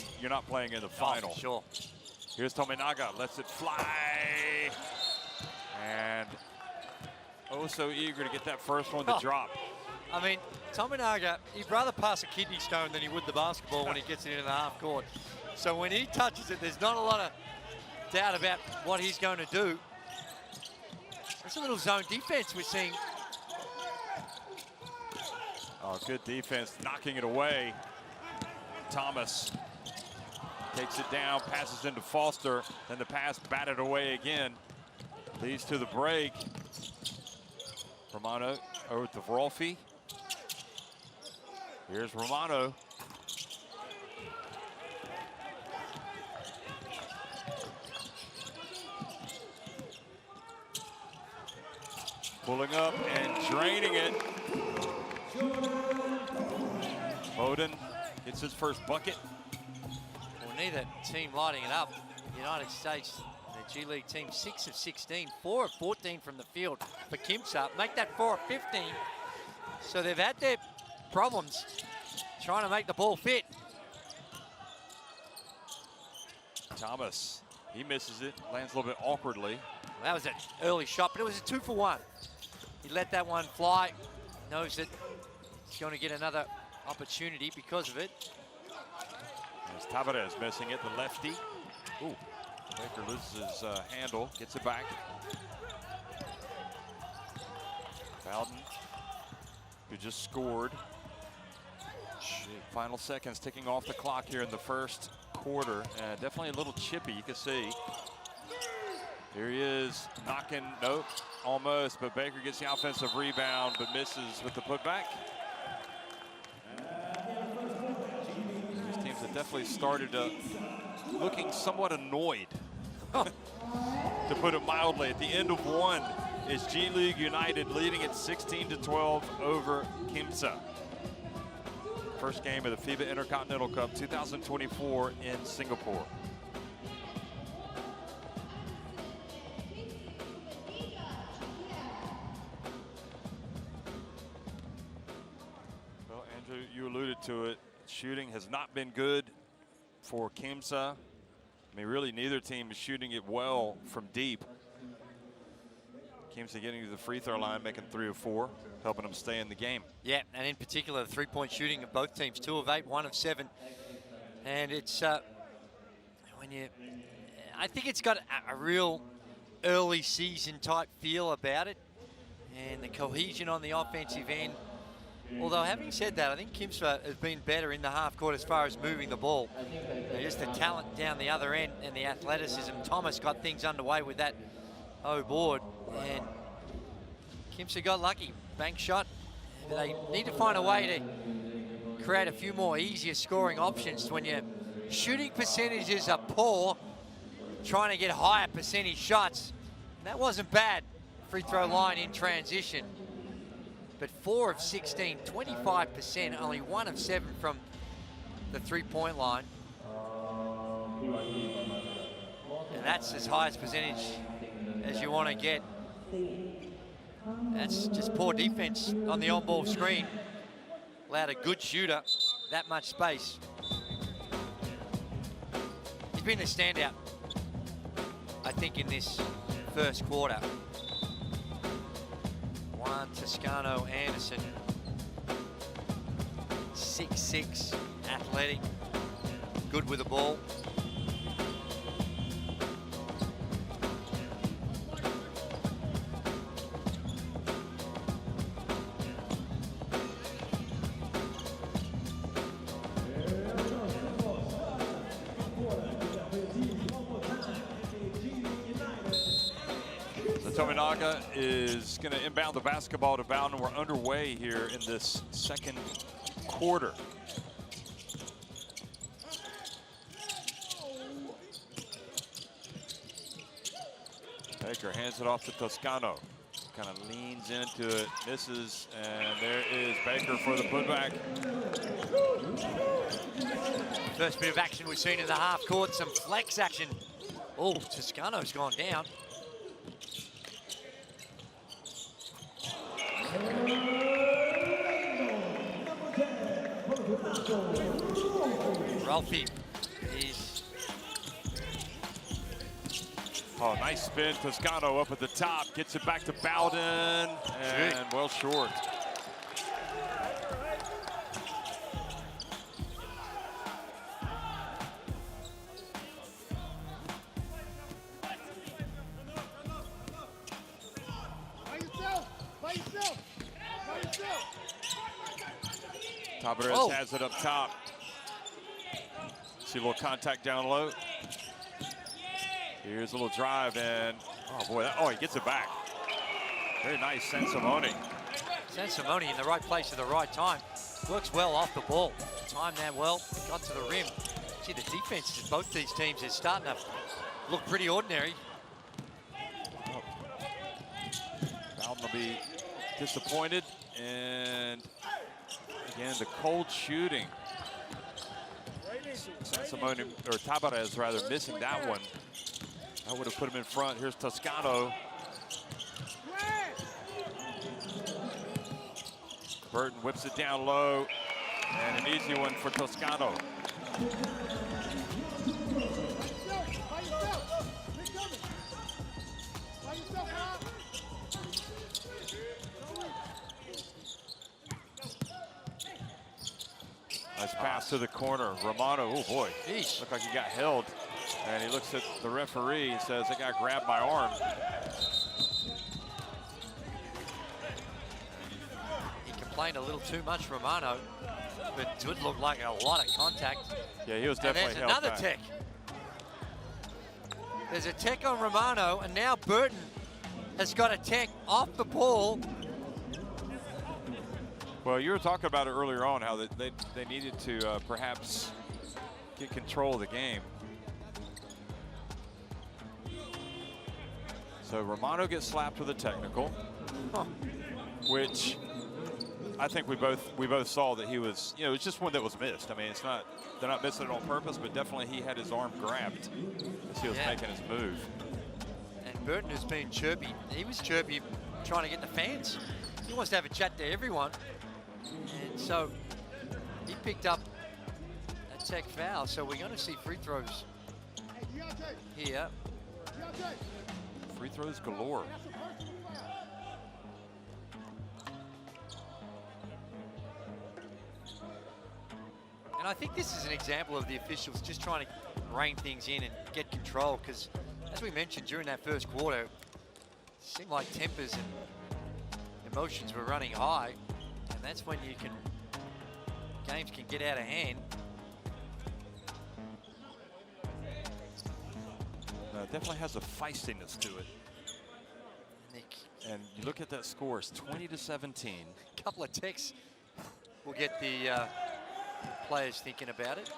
[SPEAKER 5] in the final.
[SPEAKER 6] Oh, sure.
[SPEAKER 5] Here's Tominaga, lets it fly. And oh, so eager to get that first one to drop.
[SPEAKER 6] I mean, Tominaga, he'd rather pass a kidney stone than he would the basketball when he gets it into the half court. So when he touches it, there's not a lot of doubt about what he's going to do. There's a little zone defense we're seeing.
[SPEAKER 5] Oh, good defense, knocking it away. Thomas takes it down, passes into Foster, then the pass batted away again. Leads to the break. Romano over to Rolfie. Here's Romano. Pulling up and draining it. Bowden gets his first bucket.
[SPEAKER 6] Well, neither team lighting it up. The United States, the G League team, 6 of 16, 4 of 14 from the field for Quimsa. Make that 4 of 15. So they've had their problems trying to make the ball fit.
[SPEAKER 5] Thomas, he misses it, lands a little bit awkwardly.
[SPEAKER 6] That was an early shot, but it was a 2 for 1. He let that one fly, knows that he's going to get another opportunity because of it.
[SPEAKER 5] As Tavares missing it, the lefty. Ooh, Baker loses his handle, gets it back. Bowden, who just scored. Final seconds ticking off the clock here in the first quarter. Definitely a little chippy, you can see. Here he is, knocking, nope, almost, but Baker gets the offensive rebound, but misses with the putback. These teams have definitely started looking somewhat annoyed, to put it mildly. At the end of one is G League United leading at 16-12 over Quimsa. First game of the FIBA Intercontinental Cup 2024 in Singapore. Well, Andrew, you alluded to it. Shooting has not been good for Quimsa. I mean, really, neither team is shooting it well from deep. Quimsa getting to the free throw line, making 3 of 4, helping them stay in the game.
[SPEAKER 6] Yeah, and in particular, the three-point shooting of both teams, 2 of 8, 1 of 7. And it's, I think it's got a real early season type feel about it. And the cohesion on the offensive end. Although having said that, I think Quimsa has been better in the half court as far as moving the ball. Just the talent down the other end and the athleticism. Thomas got things underway with that board, and Quimsa got lucky. Bank shot. They need to find a way to create a few more easier scoring options. When your shooting percentages are poor, trying to get higher percentage shots. That wasn't bad. Free throw line in transition. But 4 of 16, 25%, only 1 of 7 from the three-point line. And that's as high as percentage as you want to get. That's just poor defense on the on-ball screen. Allowed a good shooter that much space. He's been the standout, I think, in this first quarter. Juan Toscano Anderson, 6'6", athletic, good with the ball.
[SPEAKER 5] Tominaga is going to inbound the basketball to Bowden. We're underway here in this second quarter. Baker hands it off to Toscano. Kind of leans into it, misses, and there is Baker for the putback.
[SPEAKER 6] First bit of action we've seen in the half court, some flex action. Oh, Toscano's gone down. Ralphie is...
[SPEAKER 5] Oh, nice spin. Toscano up at the top, gets it back to Bowden, and well short. Tavares has it up top. See a little contact down low. Here's a little drive, and oh boy, he gets it back. Very nice, Sansimone.
[SPEAKER 6] Sansimone in the right place at the right time. Works well off the ball. Timed that well, got to the rim. Gee, the defense of both these teams is starting to look pretty ordinary.
[SPEAKER 5] Bowden Burton will be disappointed. And again, the cold shooting. Simone, or Tabarez rather, missing that one. That would have put him in front. Here's Toscano. Burton whips it down low, and an easy one for Toscano. Nice pass to the corner. Romano, oh boy, looked like he got held. And he looks at the referee and says, that guy grabbed my arm.
[SPEAKER 6] He complained a little too much, Romano, but it did look like a lot of contact.
[SPEAKER 5] Yeah, he was definitely held
[SPEAKER 6] another
[SPEAKER 5] back.
[SPEAKER 6] tech. There's a tech on Romano, and now Burton has got a tech off the ball.
[SPEAKER 5] Well, you were talking about it earlier on, how they needed to perhaps get control of the game. So Romano gets slapped with a technical, which I think we both saw that he was, you know, it's just one that was missed. I mean, it's not, they're not missing it on purpose, but definitely he had his arm grabbed as he was making his move.
[SPEAKER 6] And Burton has been chirpy. He was chirpy trying to get the fans. He wants to have a chat to everyone. And so he picked up a tech foul. So we're going to see free throws here.
[SPEAKER 5] Free throws galore.
[SPEAKER 6] And I think this is an example of the officials just trying to rein things in and get control, because as we mentioned during that first quarter, it seemed like tempers and emotions were running high, and that's when games can get out of hand.
[SPEAKER 5] It definitely has a feistiness to it. And you look at that score, it's 20-17.
[SPEAKER 6] A couple of techs will get the players thinking about it.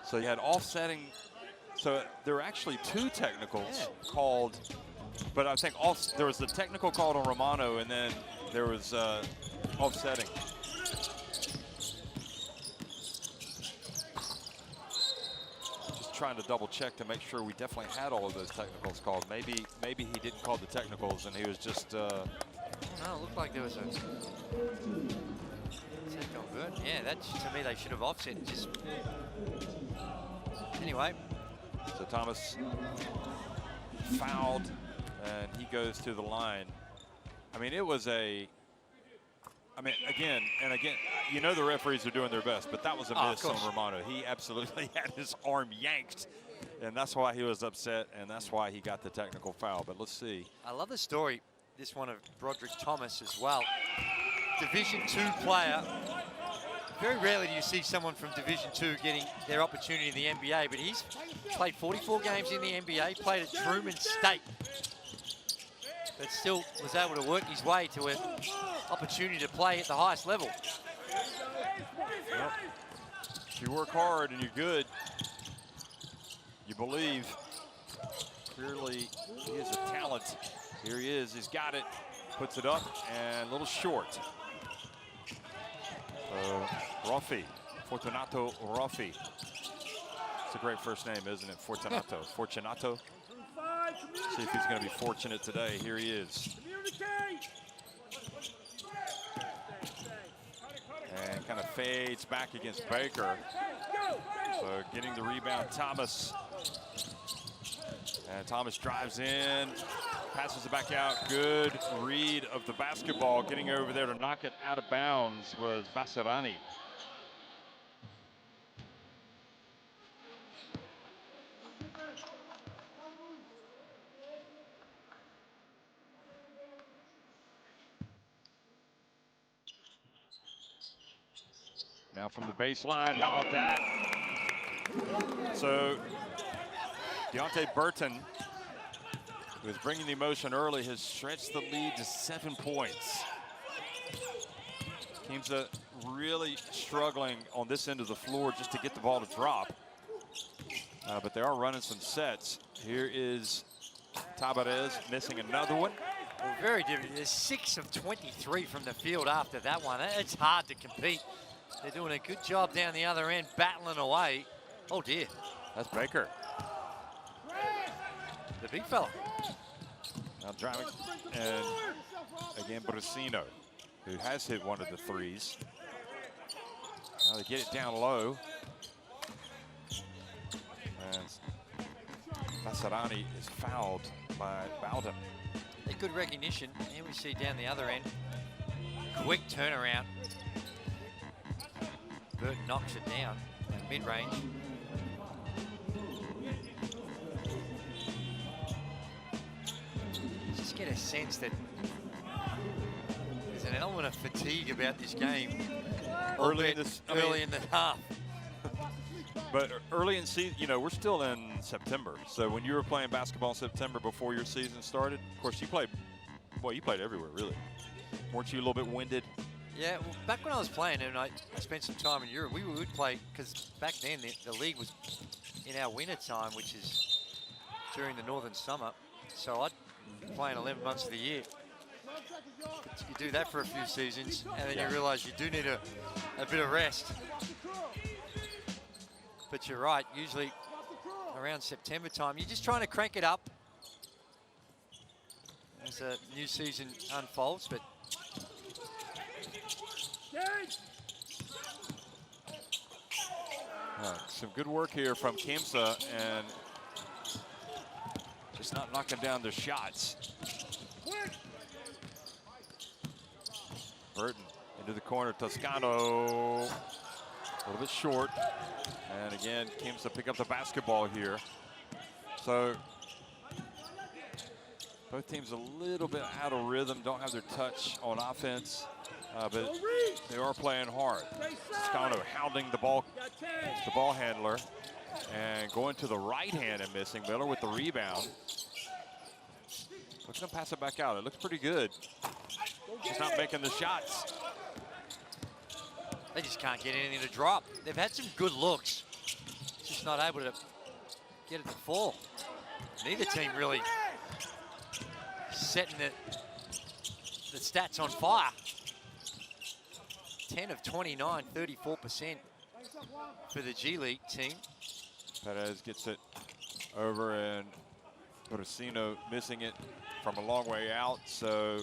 [SPEAKER 5] So you had offsetting. So there were actually two technicals called, but I think there was the technical called on Romano, and then there was offsetting. Just trying to double check to make sure we definitely had all of those technicals called. Maybe he didn't call the technicals and he was just.
[SPEAKER 6] No, it looked like there was a. Yeah, that to me they should have offset. Just anyway.
[SPEAKER 5] So Thomas fouled, and he goes to the line. I mean, it was a. I mean, again, you know the referees are doing their best, but that was a miss on Romano. He absolutely had his arm yanked, and that's why he was upset, and that's why he got the technical foul. But let's see.
[SPEAKER 6] I love the story, this one of Broderick Thomas as well. Division II player. Very rarely do you see someone from Division II getting their opportunity in the NBA, but he's played 44 games in the NBA, played at Truman State, but still was able to work his way to an opportunity to play at the highest level.
[SPEAKER 5] Yep. If you work hard and you're good, you believe. Clearly, he is a talent. Here he is, he's got it, puts it up, and a little short. Roffi, Fortunato Roffi. It's a great first name, isn't it? Fortunato. Fortunato. See if he's going to be fortunate today. Here he is. And kind of fades back against Baker. So getting the rebound, Thomas. And Thomas drives in, passes it back out. Good read of the basketball. Getting over there to knock it out of bounds was Basirani. Now from the baseline, how about that? So Deontay Burton, who was bringing the emotion early, has stretched the lead to 7 points. Quimsa really struggling on this end of the floor just to get the ball to drop. But they are running some sets. Here is Tabarez missing another one.
[SPEAKER 6] Well, very different. There's 6 of 23 from the field after that one. It's hard to compete. They're doing a good job down the other end, battling away. Oh dear.
[SPEAKER 5] That's Baker.
[SPEAKER 6] The big fella.
[SPEAKER 5] Now driving, and again, Brasino, who has hit one of the threes. Now they get it down low. And Fasarani is fouled by Bowden.
[SPEAKER 6] A good recognition. Here we see down the other end. Quick turnaround. Burton knocks it down at mid-range. Just get a sense that there's an element of fatigue about this game.
[SPEAKER 5] Early in
[SPEAKER 6] the half.
[SPEAKER 5] But early in season, you know, we're still in September. So when you were playing basketball in September before your season started, of course you played, well, you played everywhere, really. Weren't you a little bit winded?
[SPEAKER 6] Yeah, well, back when I was playing and I spent some time in Europe, we would play, because back then the league was in our winter time, which is during the northern summer. So I'd be playing 11 months of the year. You do that for a few seasons, and then you realize you do need a bit of rest. But you're right, usually around September time, you're just trying to crank it up as a new season unfolds. But
[SPEAKER 5] some good work here from Quimsa, and just not knocking down their shots. Burton into the corner, Toscano, a little bit short. And again, Quimsa pick up the basketball here. So both teams a little bit out of rhythm, don't have their touch on offense, but they are playing hard. Toscano hounding the ball handler and going to the right hand and missing. Miller with the rebound. Looking to pass it back out. It looks pretty good. Just not making the shots.
[SPEAKER 6] they just can't get anything to drop. They've had some good looks, just not able to get it to fall. Neither team really setting the stats on fire. 10 of 29, 34% for the G League team.
[SPEAKER 5] Perez gets it over, and Brasino missing it from a long way out. So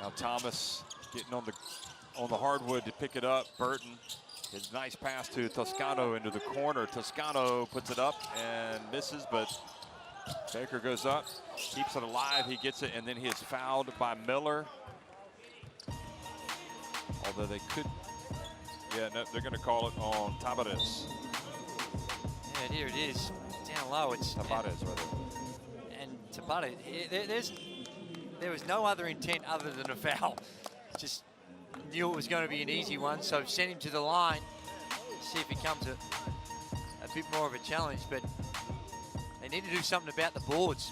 [SPEAKER 5] now Thomas getting on the hardwood to pick it up. Burton, his nice pass to Toscano into the corner. Toscano puts it up and misses, but Baker goes up, keeps it alive. He gets it, and then he is fouled by Miller. Although they could, yeah, no, they're going to call it on Tabarez.
[SPEAKER 6] Yeah, here it is, down low. It's
[SPEAKER 5] Tabarez, rather.
[SPEAKER 6] And Tabarez, there was no other intent other than a foul. Just knew it was going to be an easy one, so sent him to the line. See if it becomes a bit more of a challenge, but they need to do something about the boards.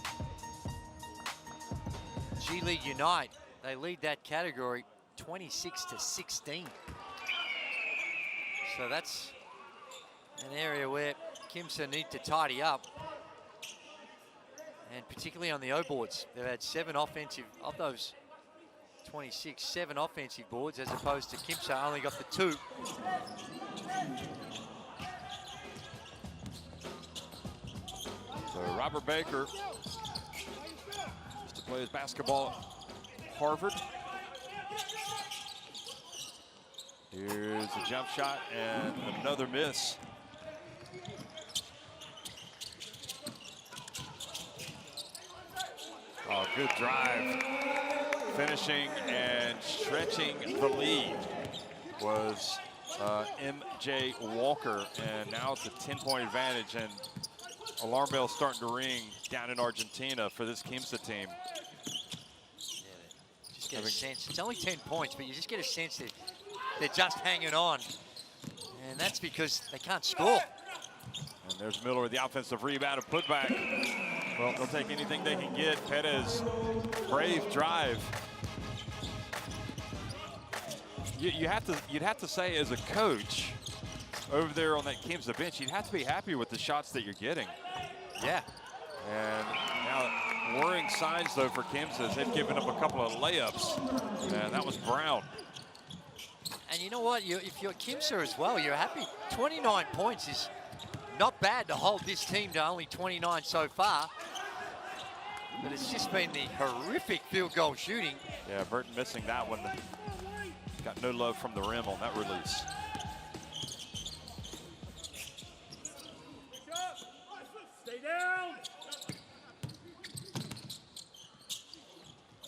[SPEAKER 6] G League Unite, they lead that category 26-16. So that's an area where Quimsa need to tidy up. And particularly on the O boards, they've had 7 offensive, of those 26, 7 offensive boards, as opposed to Quimsa only got the 2.
[SPEAKER 5] So Robert Baker used to play his basketball at Harvard. Here's a jump shot and another miss. Oh, good drive. Finishing and stretching the lead was MJ Walker, and now it's a 10-point advantage, and alarm bells starting to ring down in Argentina for this Quimsa team.
[SPEAKER 6] Yeah, just get a sense. It's only 10 points, but you just get a sense that they're just hanging on, and that's because they can't score.
[SPEAKER 5] And there's Miller with the offensive rebound and putback. Well, they'll take anything they can get. Perez, brave drive. You'd have to say, as a coach over there on that Quimsa bench, you'd have to be happy with the shots that you're getting.
[SPEAKER 6] Yeah.
[SPEAKER 5] And now worrying warning signs, though, for Quimsa as they've given up a couple of layups. And that was Brown.
[SPEAKER 6] And you know what? If you're Quimsa as well, you're happy. 29 points is not bad to hold this team to only 29 so far. But it's just been the horrific field goal shooting.
[SPEAKER 5] Yeah, Burton missing that one. Got no love from the rim on that release.
[SPEAKER 8] Stay down.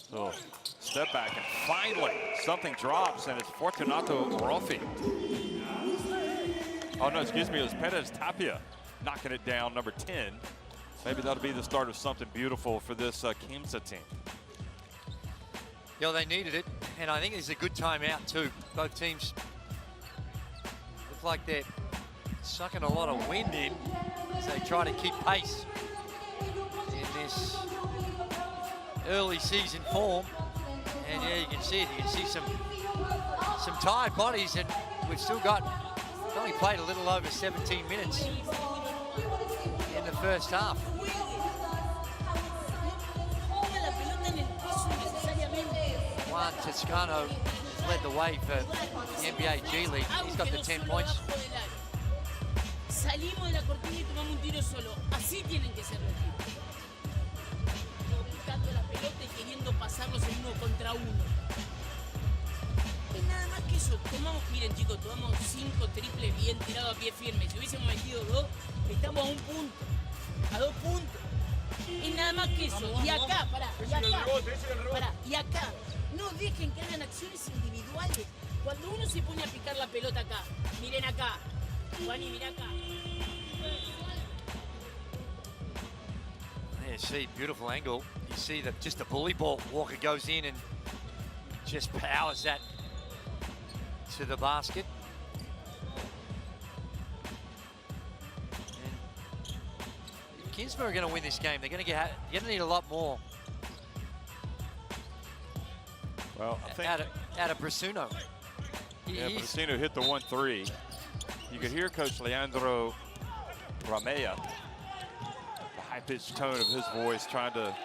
[SPEAKER 5] So step back, and finally something drops, and it's Fortunato Roffi. Oh no, excuse me, it was Perez Tapia knocking it down, number 10. Maybe that'll be the start of something beautiful for this Quimsa team.
[SPEAKER 6] Yeah, they needed it, and I think it's a good timeout too. Both teams look like they're sucking a lot of wind in as they try to keep pace in this early season form. And yeah, you can see it. You can see some tired bodies, and we've still only played a little over 17 minutes in the first half. Juan Toscano led the way for the NBA G League. He's got the 10 points.
[SPEAKER 9] Salimos de la cortina y tomamos un tiro solo. Así tienen que ser los equipos. Buscando la pelota y queriendo pasarlos en 1 contra 1. Es nada más que eso. Miren chicos, tomamos 5 triples bien tirados a pie firme. Si hubiésemos metido 2, estamos a 1 punto. A 2 puntos. Es nada más que eso. Y acá, y acá. No dejen que hagan acciones individuales. Cuando uno se pone a picar la pelota acá, miren acá. Juani, mira acá.
[SPEAKER 6] There you see, beautiful angle. You see that just a bully ball. Walker goes in and just powers that to the basket. And Quimsa are going to win this game. They're going to need a lot more.
[SPEAKER 5] Well, I think
[SPEAKER 6] out of Brasuno.
[SPEAKER 5] Brasuno hit the 1-3. You could hear Coach Leandro Ramea, the high-pitched tone of his voice, trying to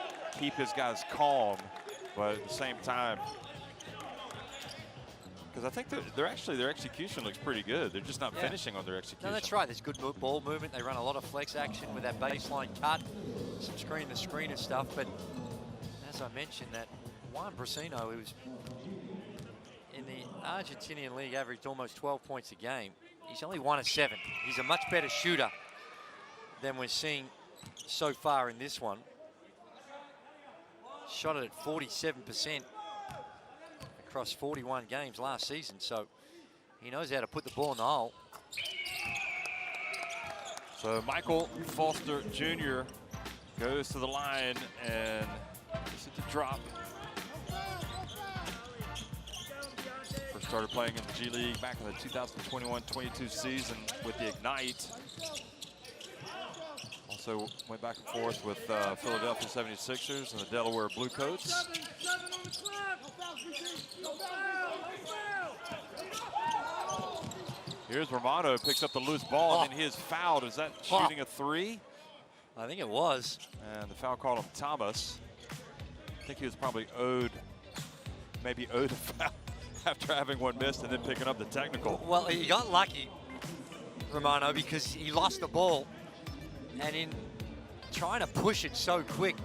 [SPEAKER 5] keep his guys calm, but at the same time, because I think their execution looks pretty good. They're just not finishing on their execution.
[SPEAKER 6] No, that's right. There's good ball movement. They run a lot of flex action with that baseline cut, some screen-to-screen and stuff. But as I mentioned, that Juan Brasino, who was in the Argentinian league, averaged almost 12 points a game. He's only 1 of 7. He's a much better shooter than we're seeing so far in this one. Shot it at 47% across 41 games last season, so he knows how to put the ball in the hole.
[SPEAKER 5] So Michael Foster Jr. goes to the line and gets it to drop. First started playing in the G League back in the 2021-22 season with the Ignite. Also went back and forth with Philadelphia 76ers and the Delaware Bluecoats. Here's Romano, picks up the loose ball, and then he is fouled. Is that shooting a 3?
[SPEAKER 6] I think it was.
[SPEAKER 5] And the foul called on Thomas. I think he was probably maybe owed a foul after having one missed and then picking up the technical.
[SPEAKER 6] Well, he got lucky, Romano, because he lost the ball. And in trying to push it so quick,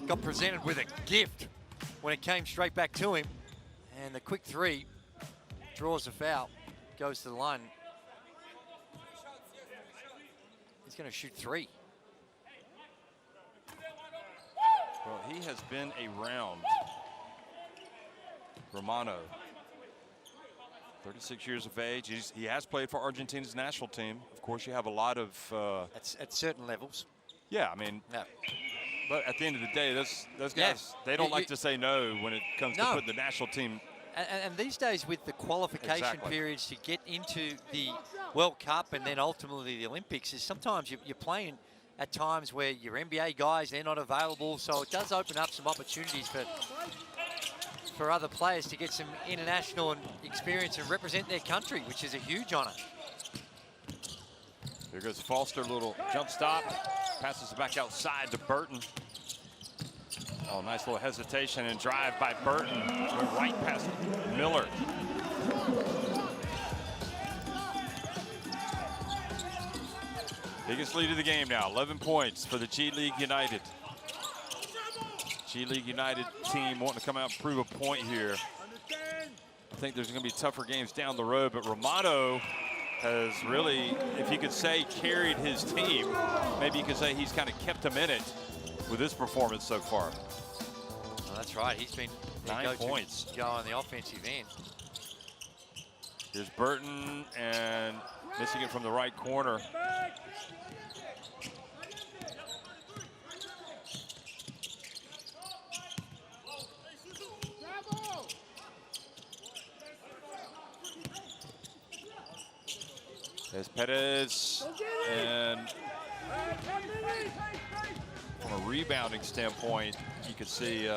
[SPEAKER 6] got presented with a gift when it came straight back to him. And the quick 3 draws the foul, goes to the line. He's going to shoot 3.
[SPEAKER 5] Well, he has been around. Romano, 36 years of age. He has played for Argentina's national team. Of course, you have a lot of...
[SPEAKER 6] at certain levels.
[SPEAKER 5] Yeah, I mean...
[SPEAKER 6] Yeah.
[SPEAKER 5] But at the end of the day, those guys, they don't like to say no when it comes to putting the national team...
[SPEAKER 6] And these days with the qualification periods to get into the World Cup and then ultimately the Olympics, is sometimes you're playing at times where your NBA guys, they're not available. So it does open up some opportunities for other players to get some international experience and represent their country, which is a huge honor.
[SPEAKER 5] Here goes Foster, little jump stop. Passes it back outside to Burton. Oh, nice little hesitation and drive by Burton. Went right past Miller. Biggest lead of the game now, 11 points for the G League United. G League United team wanting to come out and prove a point here. I think there's going to be tougher games down the road, but Romano has really, if you could say, carried his team. Maybe you could say he's kind of kept them in it with his performance so far.
[SPEAKER 6] Well, that's right. He's been
[SPEAKER 5] 9 points.
[SPEAKER 6] Go on the offensive end.
[SPEAKER 5] Here's Burton and missing it from the right corner. There's Perez, and from a rebounding standpoint, you can see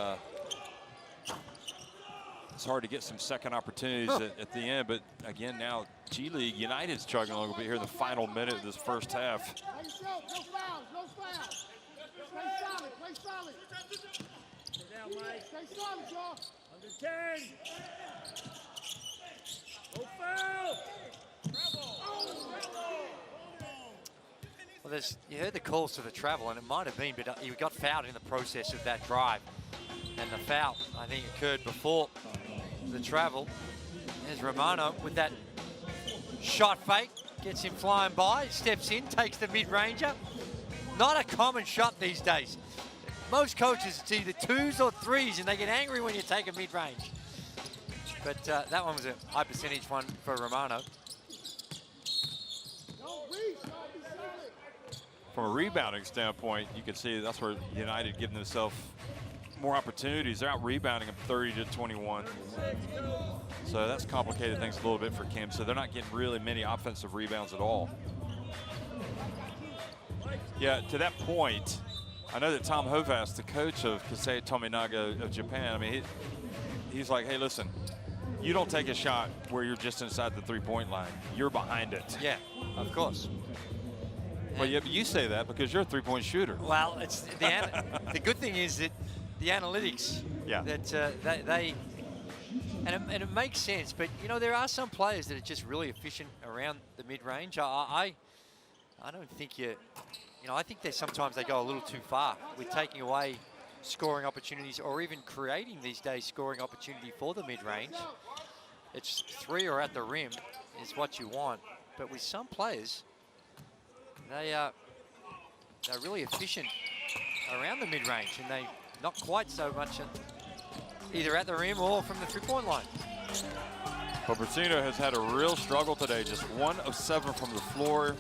[SPEAKER 5] it's hard to get some second opportunities at the end, but again, now G League United struggling a little bit here in the final minute of this first half.
[SPEAKER 8] No fouls, no fouls. Play solid, play solid. Stay down, Mike. Stay solid, y'all. Under 10. No foul.
[SPEAKER 6] Well, you heard the calls to the travel, and it might have been, but he got fouled in the process of that drive. And the foul, I think, occurred before the travel. There's Romano with that shot fake, gets him flying by, steps in, takes the mid-ranger. Not a common shot these days. Most coaches, it's either 2s or 3s, and they get angry when you take a mid-range. But that one was a high percentage one for Romano.
[SPEAKER 5] From a rebounding standpoint, you can see that's where United giving themselves more opportunities. They're out rebounding them 30-21. So that's complicated things a little bit for Quimsa. They're not getting really many offensive rebounds at all. Yeah, to that point, I know that Tom Hovas, the coach of Kosei Tominaga of Japan, I mean, he's like, hey, listen, you don't take a shot where you're just inside the three-point line. You're behind it.
[SPEAKER 6] Yeah, of course.
[SPEAKER 5] Well, yeah, but you say that because you're a three-point shooter.
[SPEAKER 6] Well, it's the good thing is that the analytics, that and it makes sense. But you know, there are some players that are just really efficient around the mid-range. I don't think I think that sometimes they go a little too far with taking away scoring opportunities, or even creating these days scoring opportunity for the mid-range. It's 3 or at the rim is what you want. But with some players, they're really efficient around the mid-range, and they not quite so much either at the rim or from the three-point line.
[SPEAKER 5] Well, Brasino has had a real struggle today, just 1 of 7 from the floor.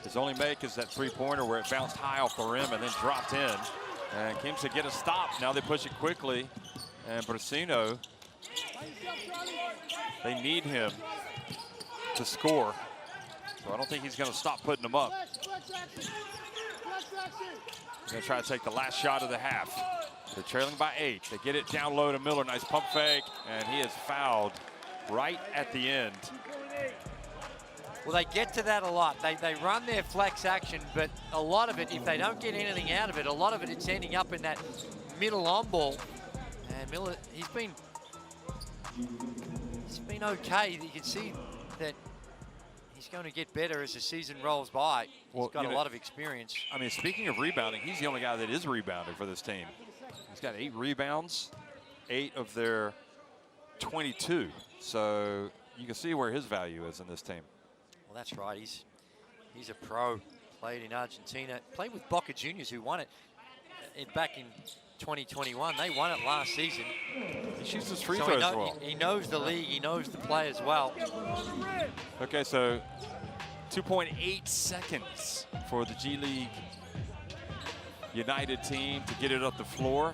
[SPEAKER 5] His only make is that three-pointer where it bounced high off the rim and then dropped in. And Quimsa get a stop. Now they push it quickly. And Brasino, they need him to score. So I don't think he's going to stop putting them up. He's going to try to take the last shot of the half. They're trailing by 8. They get it down low to Miller. Nice pump fake. And he is fouled right at the end.
[SPEAKER 6] Well, they get to that a lot. They run their flex action, but a lot of it, if they don't get anything out of it, a lot of it, it's ending up in that middle on ball. And Miller, he's been okay. You can see that he's going to get better as the season rolls by. He's got a lot of experience.
[SPEAKER 5] I mean, speaking of rebounding, he's the only guy that is rebounding for this team. He's got 8 rebounds, 8 of their 22. So you can see where his value is in this team.
[SPEAKER 6] Well, that's right. He's a pro. Played in Argentina. Played with Boca Juniors, who won it back in 2021. They won it last season.
[SPEAKER 5] He shoots his free throws well.
[SPEAKER 6] He knows the league. He knows the players well.
[SPEAKER 5] Okay, so 2.8 seconds for the G League United team to get it up the floor.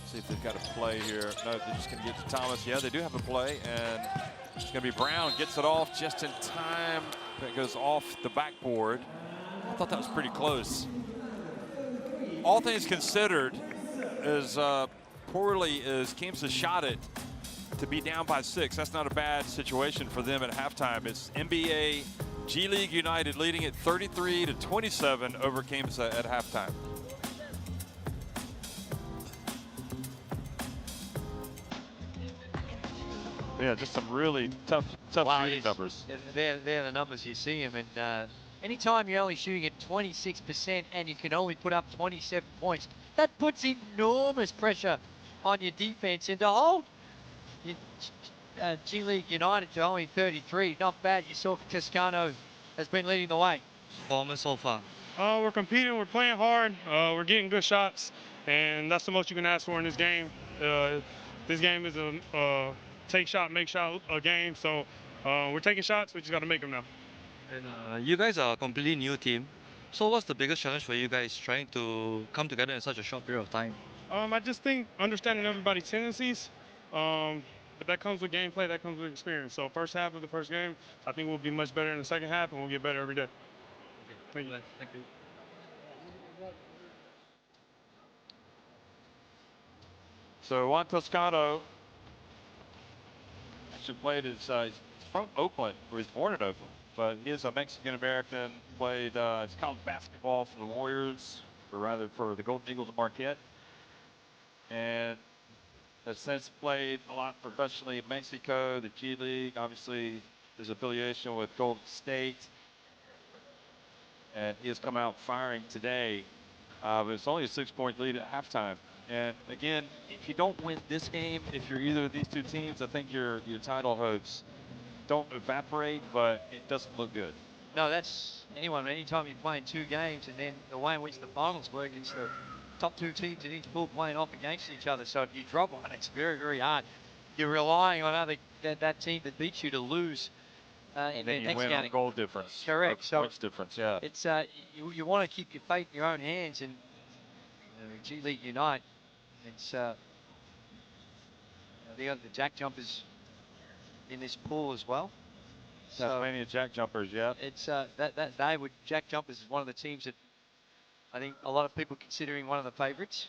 [SPEAKER 5] See if they've got a play here. No, they're just going to get to Thomas. Yeah, they do have a play, and it's going to be Brown. Gets it off just in time. It goes off the backboard. I thought that was pretty close. All things considered, as poorly as Quimsa shot it, to be down by 6, that's not a bad situation for them at halftime. It's NBA G League United leading it 33-27 over Quimsa at halftime. Yeah, just some really tough shooting numbers.
[SPEAKER 6] They're the numbers you see them, and anytime you're only shooting at 26% and you can only put up 27 points, that puts enormous pressure on your defense. And to hold G League United to only 33, not bad. You saw Toscano has been leading the way.
[SPEAKER 10] Performance so far?
[SPEAKER 11] We're competing, we're playing hard, we're getting good shots, and that's the most you can ask for in this game. This game is a take shot, make shot game, so we're taking shots, we just got to make them now.
[SPEAKER 10] And you guys are a completely new team. So what's the biggest challenge for you guys trying to come together in such a short period of time?
[SPEAKER 11] I just think understanding everybody's tendencies, but that comes with gameplay, that comes with experience. So first half of the first game, I think we'll be much better in the second half, and we'll get better every day. Thank you.
[SPEAKER 10] Thank you.
[SPEAKER 5] So Juan Toscano actually played he's from Oakland, or he's born in Oakland, but he is a Mexican-American, played his college basketball for the Warriors, or rather for the Golden Eagles of Marquette, and has since played a lot professionally in Mexico, the G League, obviously his affiliation with Golden State, and he has come out firing today. But it's only a 6-point lead at halftime. And again, if you don't win this game, if you're either of these two teams, I think your title hopes don't evaporate, but it doesn't look good.
[SPEAKER 6] No, that's anytime you're playing 2 games, and then the way in which the finals work, it's the top 2 teams in each pool playing off against each other. So if you drop one, it's very, very hard. You're relying on that team that beats you to lose in
[SPEAKER 5] Then
[SPEAKER 6] the
[SPEAKER 5] you
[SPEAKER 6] next
[SPEAKER 5] win
[SPEAKER 6] game.
[SPEAKER 5] on goal difference.
[SPEAKER 6] Correct. So
[SPEAKER 5] points difference, yeah.
[SPEAKER 6] it's you want to keep your fate in your own hands, and G League Unite. It's the jack jumpers in this pool as well. So
[SPEAKER 5] Tasmania Jack Jumpers, yeah.
[SPEAKER 6] it's that they would Jack Jumpers is one of the teams that I think a lot of people considering one of the favourites.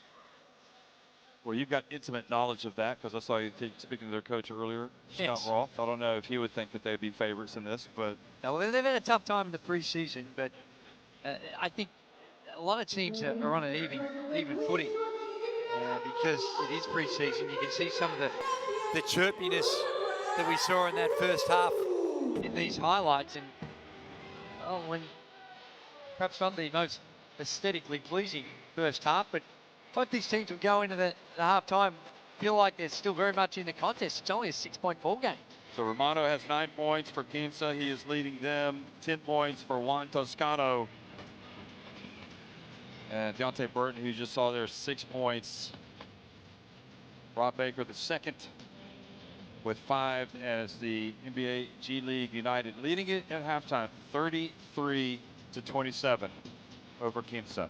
[SPEAKER 5] Well, you've got intimate knowledge of that because I saw you speaking to their coach earlier,
[SPEAKER 6] Yes.
[SPEAKER 5] Scott Roth. I don't know if he would think that they'd be favorites in this, but
[SPEAKER 6] Now, they've had a tough time in the preseason, but I think a lot of teams are on an even footing because it is preseason. You can see some of the chirpiness that we saw in that first half in these highlights, and when perhaps not the most aesthetically pleasing first half, but both these teams will go into the half-time feel like they're still very much in the contest. It's only a 6-point ball game.
[SPEAKER 5] So Romano has 9 points for Quimsa. He is leading them. 10 points for Juan Toscano. And Deontay Burton, who you just saw there, 6 points. Rob Baker, the second, with 5 as the NBA G League United, leading it at halftime, 33-27 over Quimsa.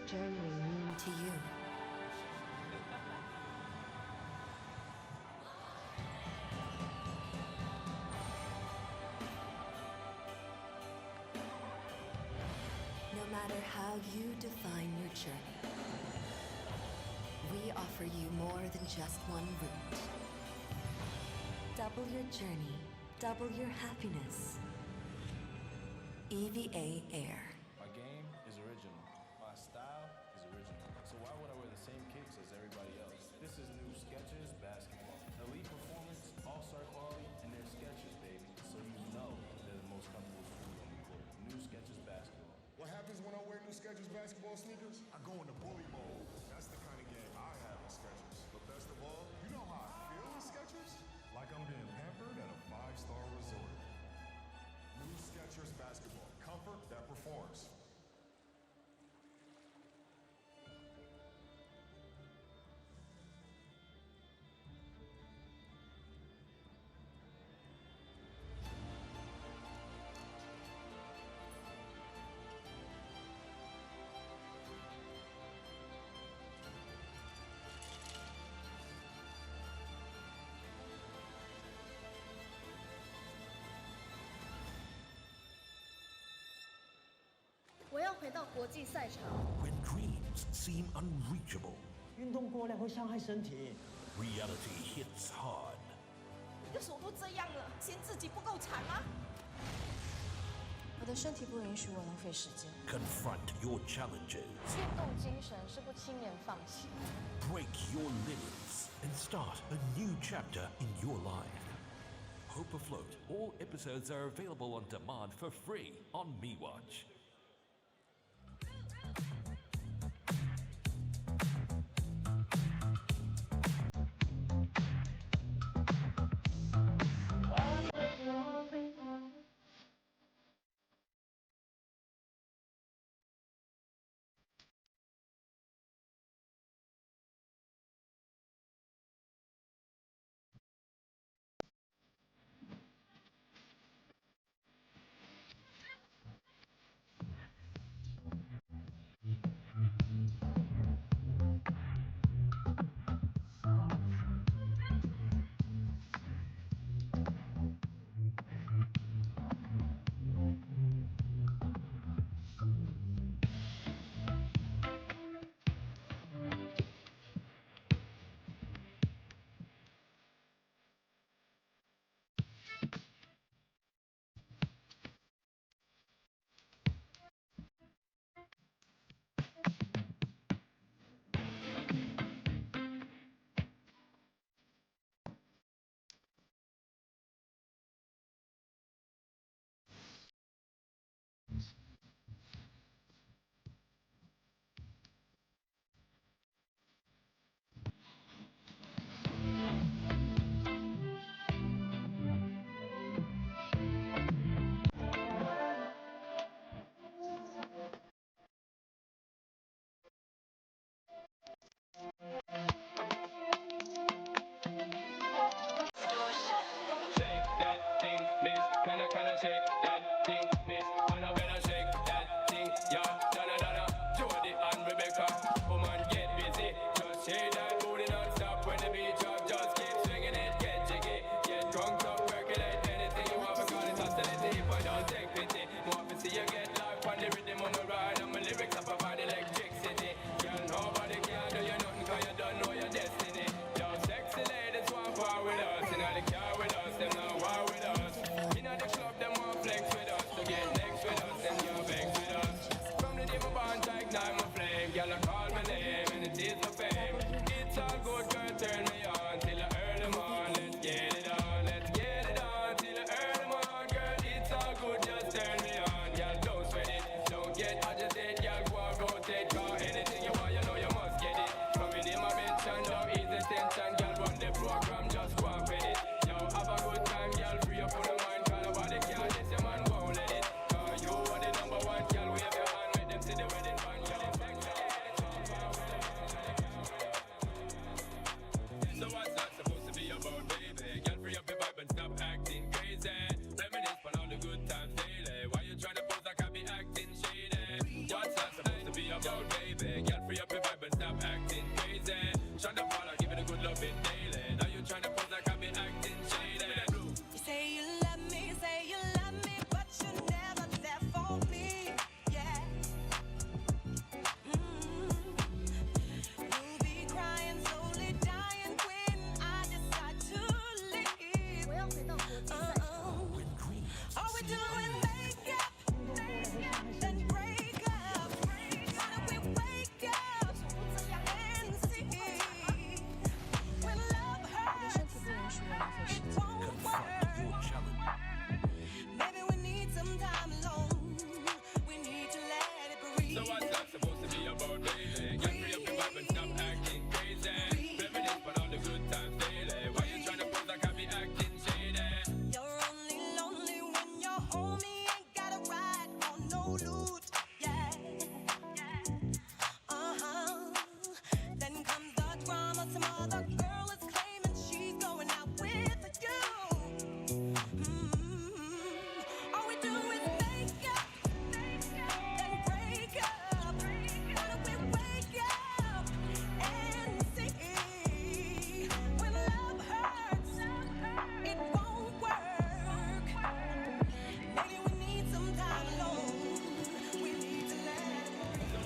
[SPEAKER 12] journey mean to you? No matter how you define your journey, we offer you more than just one route. Double your journey, double your happiness. EVA Air.
[SPEAKER 13] My game is original. My style is original. So why would I wear the same kicks as everybody else? This is new Skechers basketball. Elite performance, all-star quality, and they're Skechers, baby. So you know they're the most comfortable shoes on the court. New Skechers basketball.
[SPEAKER 14] What happens when I wear new Skechers basketball sneakers? I go into bully mode. That's the kind of game I have in Skechers. But best of all, you know how I feel in Skechers? Like I'm being pampered at a 5-star resort. New Skechers basketball. Comfort that performs.
[SPEAKER 7] When dreams seem unreachable,
[SPEAKER 15] 运动过量会伤害身体。
[SPEAKER 7] reality hits hard.
[SPEAKER 16] 你的手都这样了，嫌自己不够长吗？
[SPEAKER 17] 我的身体不允许我浪费时间。
[SPEAKER 7] Confront your challenges.
[SPEAKER 17] 运动精神是不轻言放弃。
[SPEAKER 7] Break your limits and start a new chapter in your life. Hope Afloat. All episodes are available on demand for free on MeWatch.
[SPEAKER 18] about, baby? love it daily. Now you tryna pose like I be acting shady.
[SPEAKER 12] You say you love me, but you never there for me. Yeah. You'll be crying, slowly dying when I decide to leave. All we do is make up, then break up. How do we wake up and see when love hurts? It won't work. Maybe we need some time alone. We need to let it breathe.
[SPEAKER 18] So what's that supposed to be about, baby? Get free up your vibe and stop acting crazy. Reminisce on all the good times daily. Why you tryna pose like I be acting shady?
[SPEAKER 12] You're only lonely when you're home. Ain't got a ride on no loot. Yeah. Then comes the drama. Some other girl is claiming she's going out with you. All we do is make up, then break up. How do we wake up and see when love hurts? It won't work. Maybe we need some time alone. We need to let it go.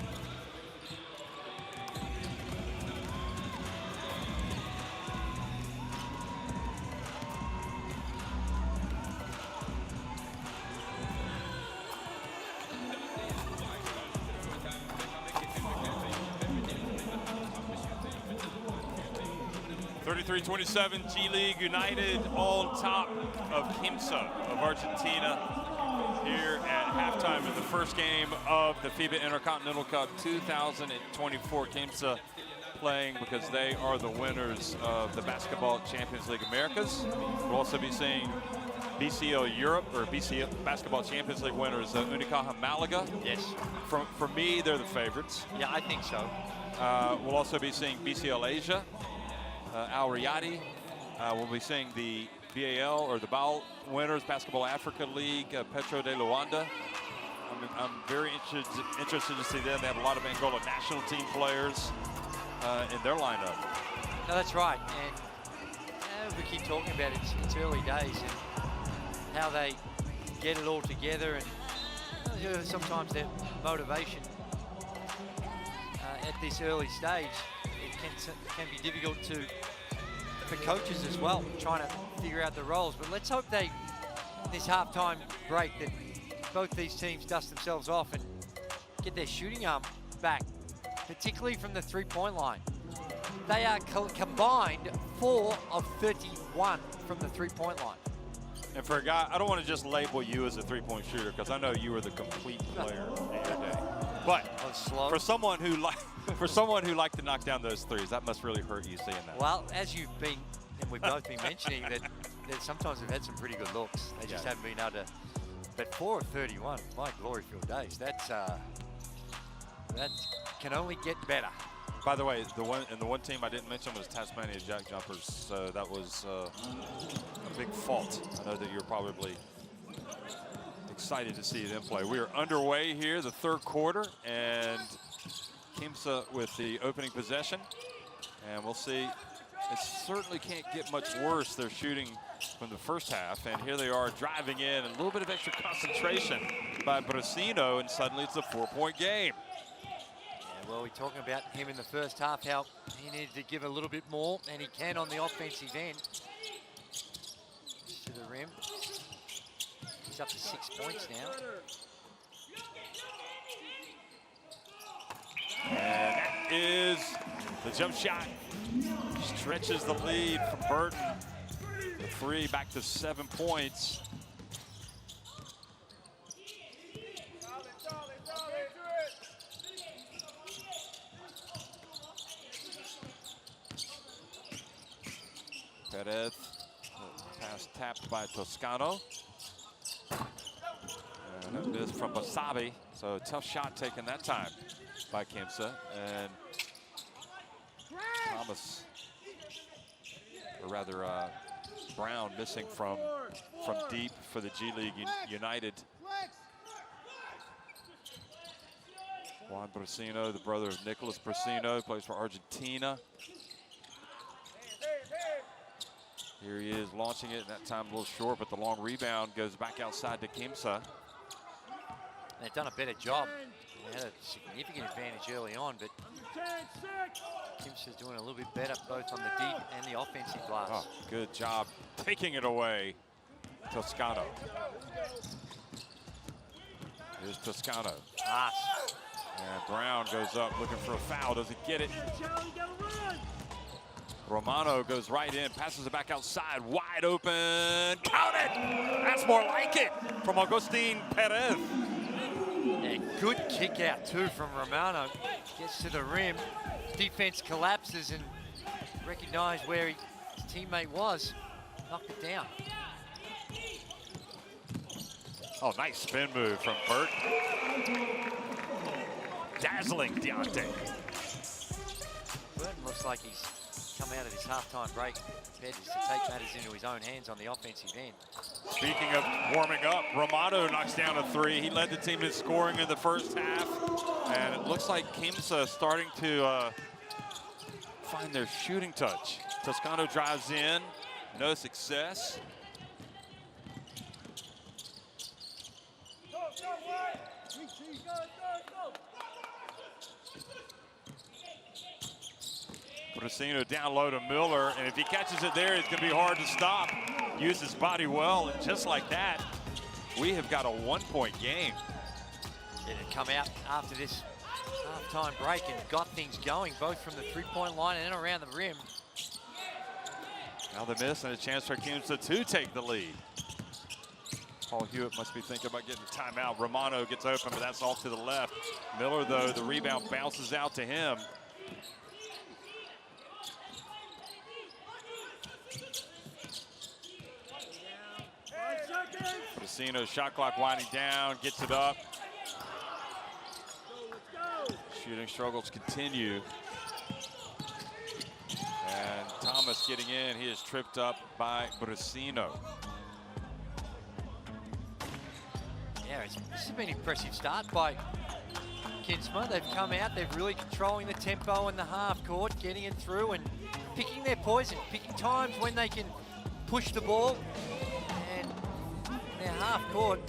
[SPEAKER 5] 33-27, G League United on top of Quimsa of Argentina here at halftime in the first game of the FIBA Intercontinental Cup 2024. Quimsa playing because they are the winners of the Basketball Champions League Americas. We'll also be seeing BCL Europe, or BCL Basketball Champions League winners, Unicaja Malaga.
[SPEAKER 6] Yes.
[SPEAKER 5] For me, they're the favorites.
[SPEAKER 6] Yeah, I think so.
[SPEAKER 5] We'll also be seeing BCL Asia, Al Riyadi. We'll be seeing the BAL, or the BAL winners, Basketball Africa League, Petro de Luanda. I'm very interested to see them. They have a lot of Angola national team players in their lineup.
[SPEAKER 6] No, that's right. And we keep talking about it. It's early days and how they get it all together, and sometimes their motivation at this early stage, it can be difficult for coaches as well, trying to figure out the roles. But let's hope this halftime break, that both these teams dust themselves off and get their shooting arm back, particularly from the three-point line. They are combined 4 of 31 from the three-point line.
[SPEAKER 5] And for a guy, I don't want to just label you as a three-point shooter, because I know you were the complete player in your day. But for someone who liked to knock down those threes, that must really hurt you seeing that.
[SPEAKER 6] Well, as you've been, and we've both been mentioning, that sometimes they've had some pretty good looks. They just haven't been able to. But 4 of 31, my glory-filled days. That can only get better.
[SPEAKER 5] By the way, the one team I didn't mention was Tasmania Jack Jumpers. So that was a big fault. I know that you're probably excited to see them play. We are underway here, the third quarter, and Quimsa with the opening possession. And we'll see. It certainly can't get much worse. They're shooting from the first half, and here they are driving in, and a little bit of extra concentration by Brasino, and suddenly it's a 4-point game.
[SPEAKER 6] Well, we're talking about him in the first half, how he needed to give a little bit more, and he can on the offensive end. To the rim. He's up to 6 points now.
[SPEAKER 5] And that is the jump shot. Stretches the lead from Burton. The three back to 7 points. Perez, pass tapped by Toscano. And a miss from Basabi. So tough shot taken that time by Quimsa. And Thomas, or rather Brown, missing from deep for the G League United. Juan Brasino, the brother of Nicolas Brasino, plays for Argentina. Here he is launching it, that time a little short, but the long rebound goes back outside to Quimsa.
[SPEAKER 6] They've done a better job. They had a significant advantage early on, but Quimsa's doing a little bit better both on the deep and the offensive glass.
[SPEAKER 5] Oh, good job taking it away, Toscano. Here's Toscano.
[SPEAKER 6] Nice.
[SPEAKER 5] And Brown goes up looking for a foul, doesn't get it. Romano goes right in, passes it back outside, wide open, count it! That's more like it from Agustin Perez.
[SPEAKER 6] A good kick out too from Romano. Gets to the rim, defense collapses and recognized where his teammate was, knocked it down.
[SPEAKER 5] Oh, nice spin move from Burton. Dazzling Deontay.
[SPEAKER 6] Burton looks like he's come out of his halftime break prepared to take matters into his own hands on the offensive end.
[SPEAKER 5] Speaking of warming up, Romano knocks down a three. He led the team in scoring in the first half. And it looks like Quimsa starting to find their shooting touch. Toscano drives in, no success. Brasino down low to Miller, and if he catches it there, it's going to be hard to stop. Use his body well, and just like that, we have got a 1-point game.
[SPEAKER 6] It had come out after this halftime break and got things going, both from the three-point line and around the rim.
[SPEAKER 5] Now the miss and a chance for Quimsa to take the lead. Paul Hewitt must be thinking about getting a timeout. Romano gets open, but that's off to the left. Miller, though, the rebound bounces out to him. Brasino, shot clock winding down, gets it up. Shooting struggles continue. And Thomas getting in, he is tripped up by Brasino.
[SPEAKER 6] Yeah, this has been an impressive start by Quimsa. They've come out, they're really controlling the tempo in the half court, getting it through and picking their poison, picking times when they can push the ball. And their half court,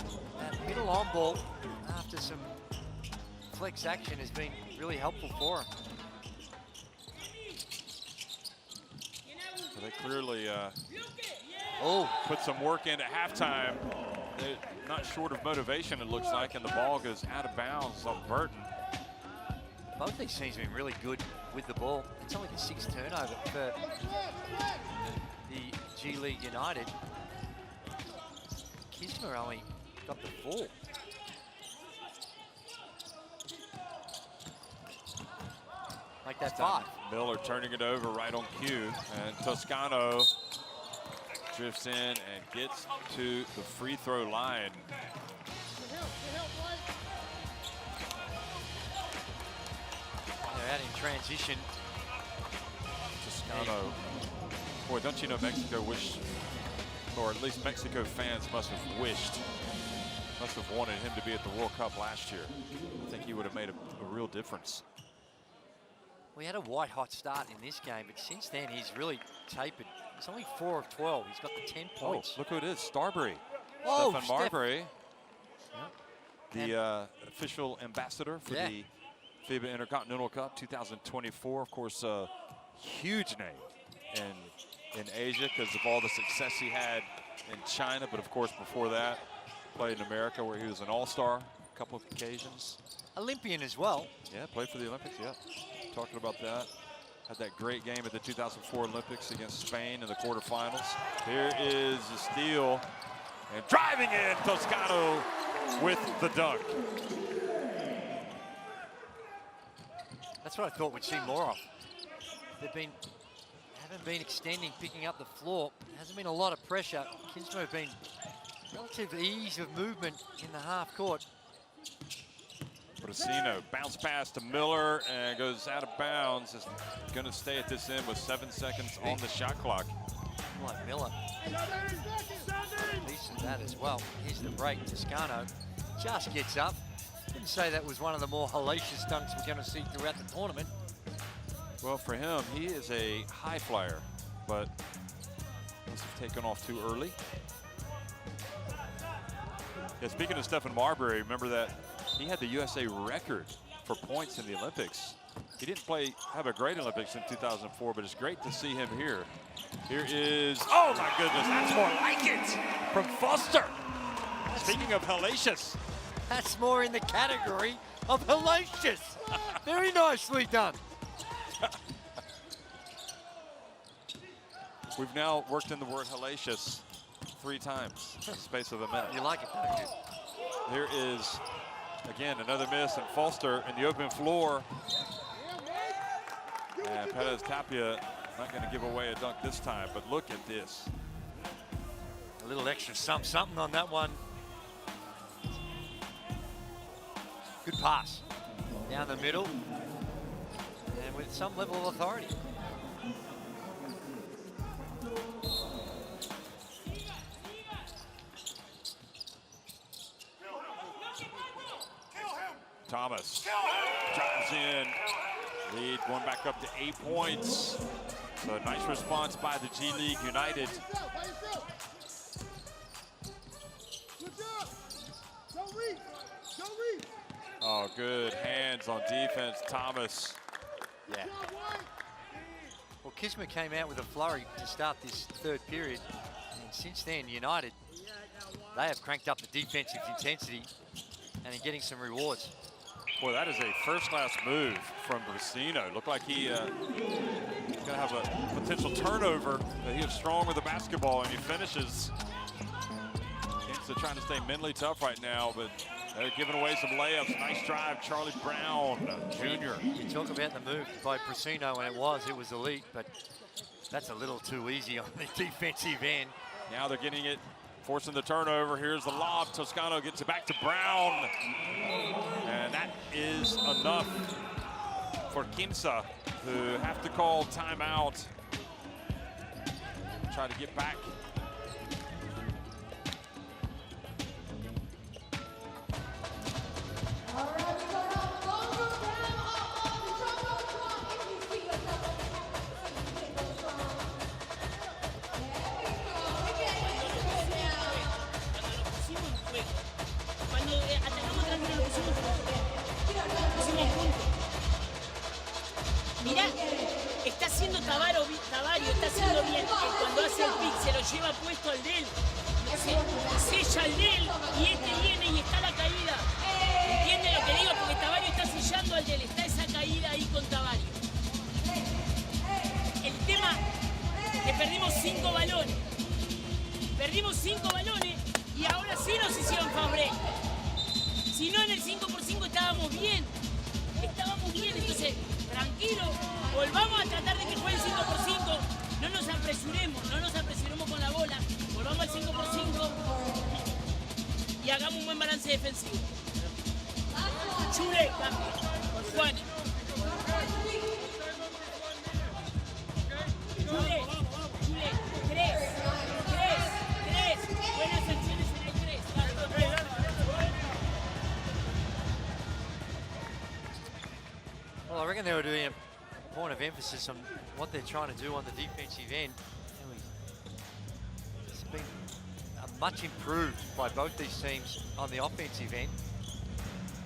[SPEAKER 6] that middle on ball, after some flex action, has been really helpful for them.
[SPEAKER 5] So they clearly put some work into halftime. They're not short of motivation, it looks like, and the ball goes out of bounds on Burton.
[SPEAKER 6] Both these teams have been really good with the ball. It's only the 6th turnover for the G League United. Quimsa only got the 4. Like that 5.
[SPEAKER 5] Miller turning it over right on cue, and Toscano drifts in and gets to the free throw line.
[SPEAKER 6] They're out in transition.
[SPEAKER 5] Toscano. Boy, don't you know Mexico wished, or at least Mexico fans must have wished, must have wanted him to be at the World Cup last year. I think he would have made a real difference.
[SPEAKER 6] We had a white-hot start in this game, but since then he's really tapered. He's only 4 of 12. He's got the 10 points.
[SPEAKER 5] Oh, look who it is, Starbury.
[SPEAKER 6] Oh,
[SPEAKER 5] Stephen Marbury, the official ambassador for the FIBA Intercontinental Cup 2024. Of course, a huge name in Asia because of all the success he had in China. But of course, before that, played in America where he was an all-star a couple of occasions.
[SPEAKER 6] Olympian as well.
[SPEAKER 5] Yeah, played for the Olympics, yeah. Talking about that. Had that great game at the 2004 Olympics against Spain in the quarterfinals. Here is the steal. And driving in, Toscano with the dunk.
[SPEAKER 6] That's what I thought we'd see more of. Haven't been extending, picking up the floor. Hasn't been a lot of pressure. Quimsa have been relative ease of movement in the half court.
[SPEAKER 5] Brasino bounce pass to Miller and goes out of bounds. Is going to stay at this end with 7 seconds on the shot clock.
[SPEAKER 6] Like Miller. Piece of that as well. Here's the break. Toscano just gets up. Didn't say that was one of the more hellacious dunks we're going to see throughout the tournament.
[SPEAKER 5] Well, for him, he is a high flyer, but Things have taken off too early. Yeah, speaking of Stephen Marbury, remember that he had the USA record for points in the Olympics. He didn't have a great Olympics in 2004, but it's great to see him here. Here is, oh my goodness, that's more like it from Foster. Speaking of hellacious.
[SPEAKER 6] That's more in the category of hellacious. Very nicely done.
[SPEAKER 5] We've now worked in the word hellacious 3 times in the space of a minute.
[SPEAKER 6] You like it, don't you?
[SPEAKER 5] Here is, again, another miss, and Foster in the open floor. And Perez Tapia not going to give away a dunk this time, but look at this.
[SPEAKER 6] A little extra something on that one. Good pass down the middle, and with some level of authority.
[SPEAKER 5] Thomas drives in, lead going back up to 8 points. So a nice response by the G League United. Oh, good hands on defense, Thomas.
[SPEAKER 6] Yeah. Well, Quimsa came out with a flurry to start this 3rd period. And since then, United, they have cranked up the defensive intensity and are getting some rewards.
[SPEAKER 5] Boy, that is a first-class move from Brasino. Looked like he's going to have a potential turnover. But he is strong with the basketball, and he finishes. Quimsa trying to stay mentally tough right now, but they're giving away some layups. Nice drive, Charlie Brown Jr.
[SPEAKER 6] You talk about the move by Brasino, and it was elite, but that's a little too easy on the defensive end.
[SPEAKER 5] Now they're getting it, forcing the turnover. Here's the lob. Toscano gets it back to Brown. And that is enough for Quimsa, who have to call timeout. Try to get back.
[SPEAKER 9] Mirá, está haciendo Tavario, está haciendo bien. Cuando hace el pick se lo lleva puesto al de él. Sella al de él y este viene y está la caída. ¿Entiende lo que digo? Porque Tavario está sellando al de él. Está esa caída ahí con Tavario. El tema que perdimos 5 balones. Perdimos 5 balones y ahora sí nos hicieron favorable. Si no, en el 5x5 estábamos bien. Estábamos bien, entonces, tranquilo, volvamos a tratar de que jueguen 5x5. No nos apresuremos con la bola. Volvamos al 5x5 y hagamos un buen balance defensivo. Chule, cambio, por Juani. Chule, 3. Buenas acciones en el 3.
[SPEAKER 6] Well, I reckon they were doing a point of emphasis on what they're trying to do on the defensive end. It's been much improved by both these teams on the offensive end.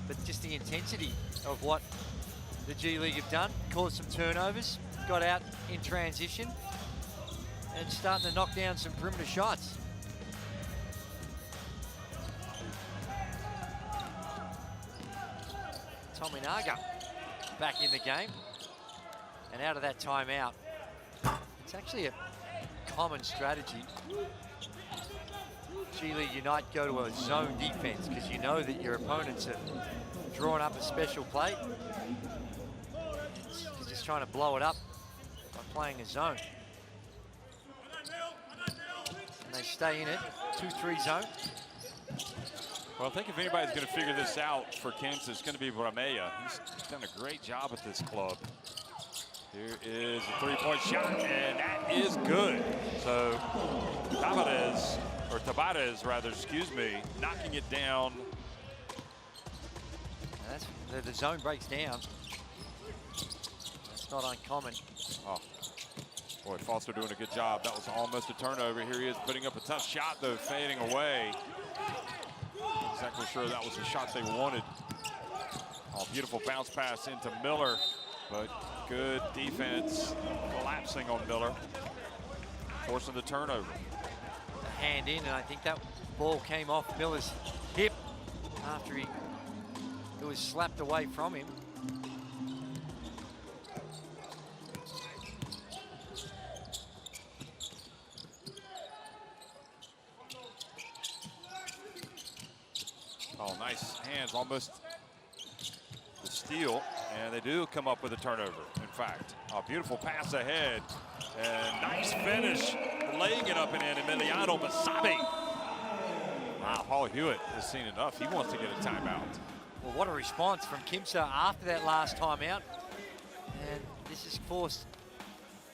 [SPEAKER 6] But just the intensity of what the G League have done, caused some turnovers, got out in transition, and starting to knock down some perimeter shots. Tominaga back in the game, and out of that timeout. It's actually a common strategy. G League Unite go to a zone defense because you know that your opponents have drawn up a special play. You're just trying to blow it up by playing a zone. And they stay in it, 2-3 zone.
[SPEAKER 5] Well, I think if anybody's going to figure this out for Quimsa, it's going to be Ramea. He's done a great job at this club. Here is a 3-point shot, and that is good. So Tabarez, excuse me, knocking it down.
[SPEAKER 6] And the zone breaks down. That's not uncommon.
[SPEAKER 5] Oh, Boy, Foster doing a good job. That was almost a turnover. Here he is putting up a tough shot, though, fading away. Not exactly sure that was the shot they wanted. Oh, beautiful bounce pass into Miller, but good defense collapsing on Miller, forcing the turnover.
[SPEAKER 6] A hand in, and I think that ball came off Miller's hip after it was slapped away from him.
[SPEAKER 5] Oh, nice hands, almost the steal, and they do come up with a turnover, in fact. A beautiful pass ahead, and nice finish, laying it up and in, Emiliano Masabi. Wow, Paul Hewitt has seen enough. He wants to get a timeout.
[SPEAKER 6] Well, what a response from Quimsa after that last timeout. And this has forced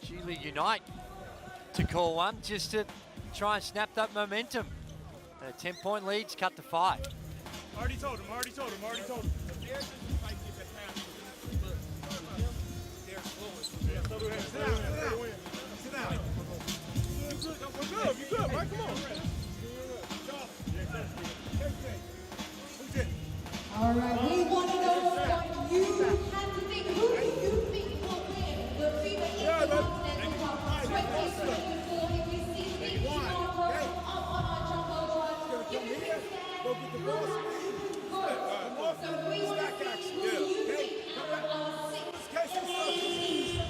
[SPEAKER 6] G League Unite to call one just to try and snap that momentum. 10-point leads cut to 5.
[SPEAKER 11] Already told him. You good, Mike, come on.
[SPEAKER 12] All right, we want to know what you have to think. Who do you think will win the FIBA Intercontinental Cup 2024? If you see things tomorrow up on our jumbotron, you can stand
[SPEAKER 14] Go get the ball.
[SPEAKER 12] good. So we want to see who you think out of our 6 teams.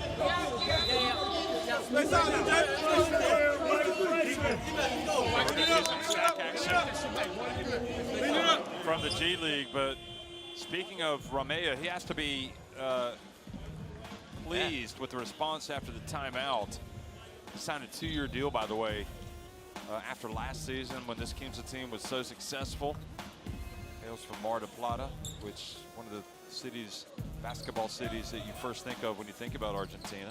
[SPEAKER 5] From the G League, but speaking of Ramea, he has to be pleased with the response after the timeout. He signed a 2-year deal, by the way, after last season when this Quimsa team was so successful. Hails from Mar del Plata, which one of the cities, basketball cities that you first think of when you think about Argentina.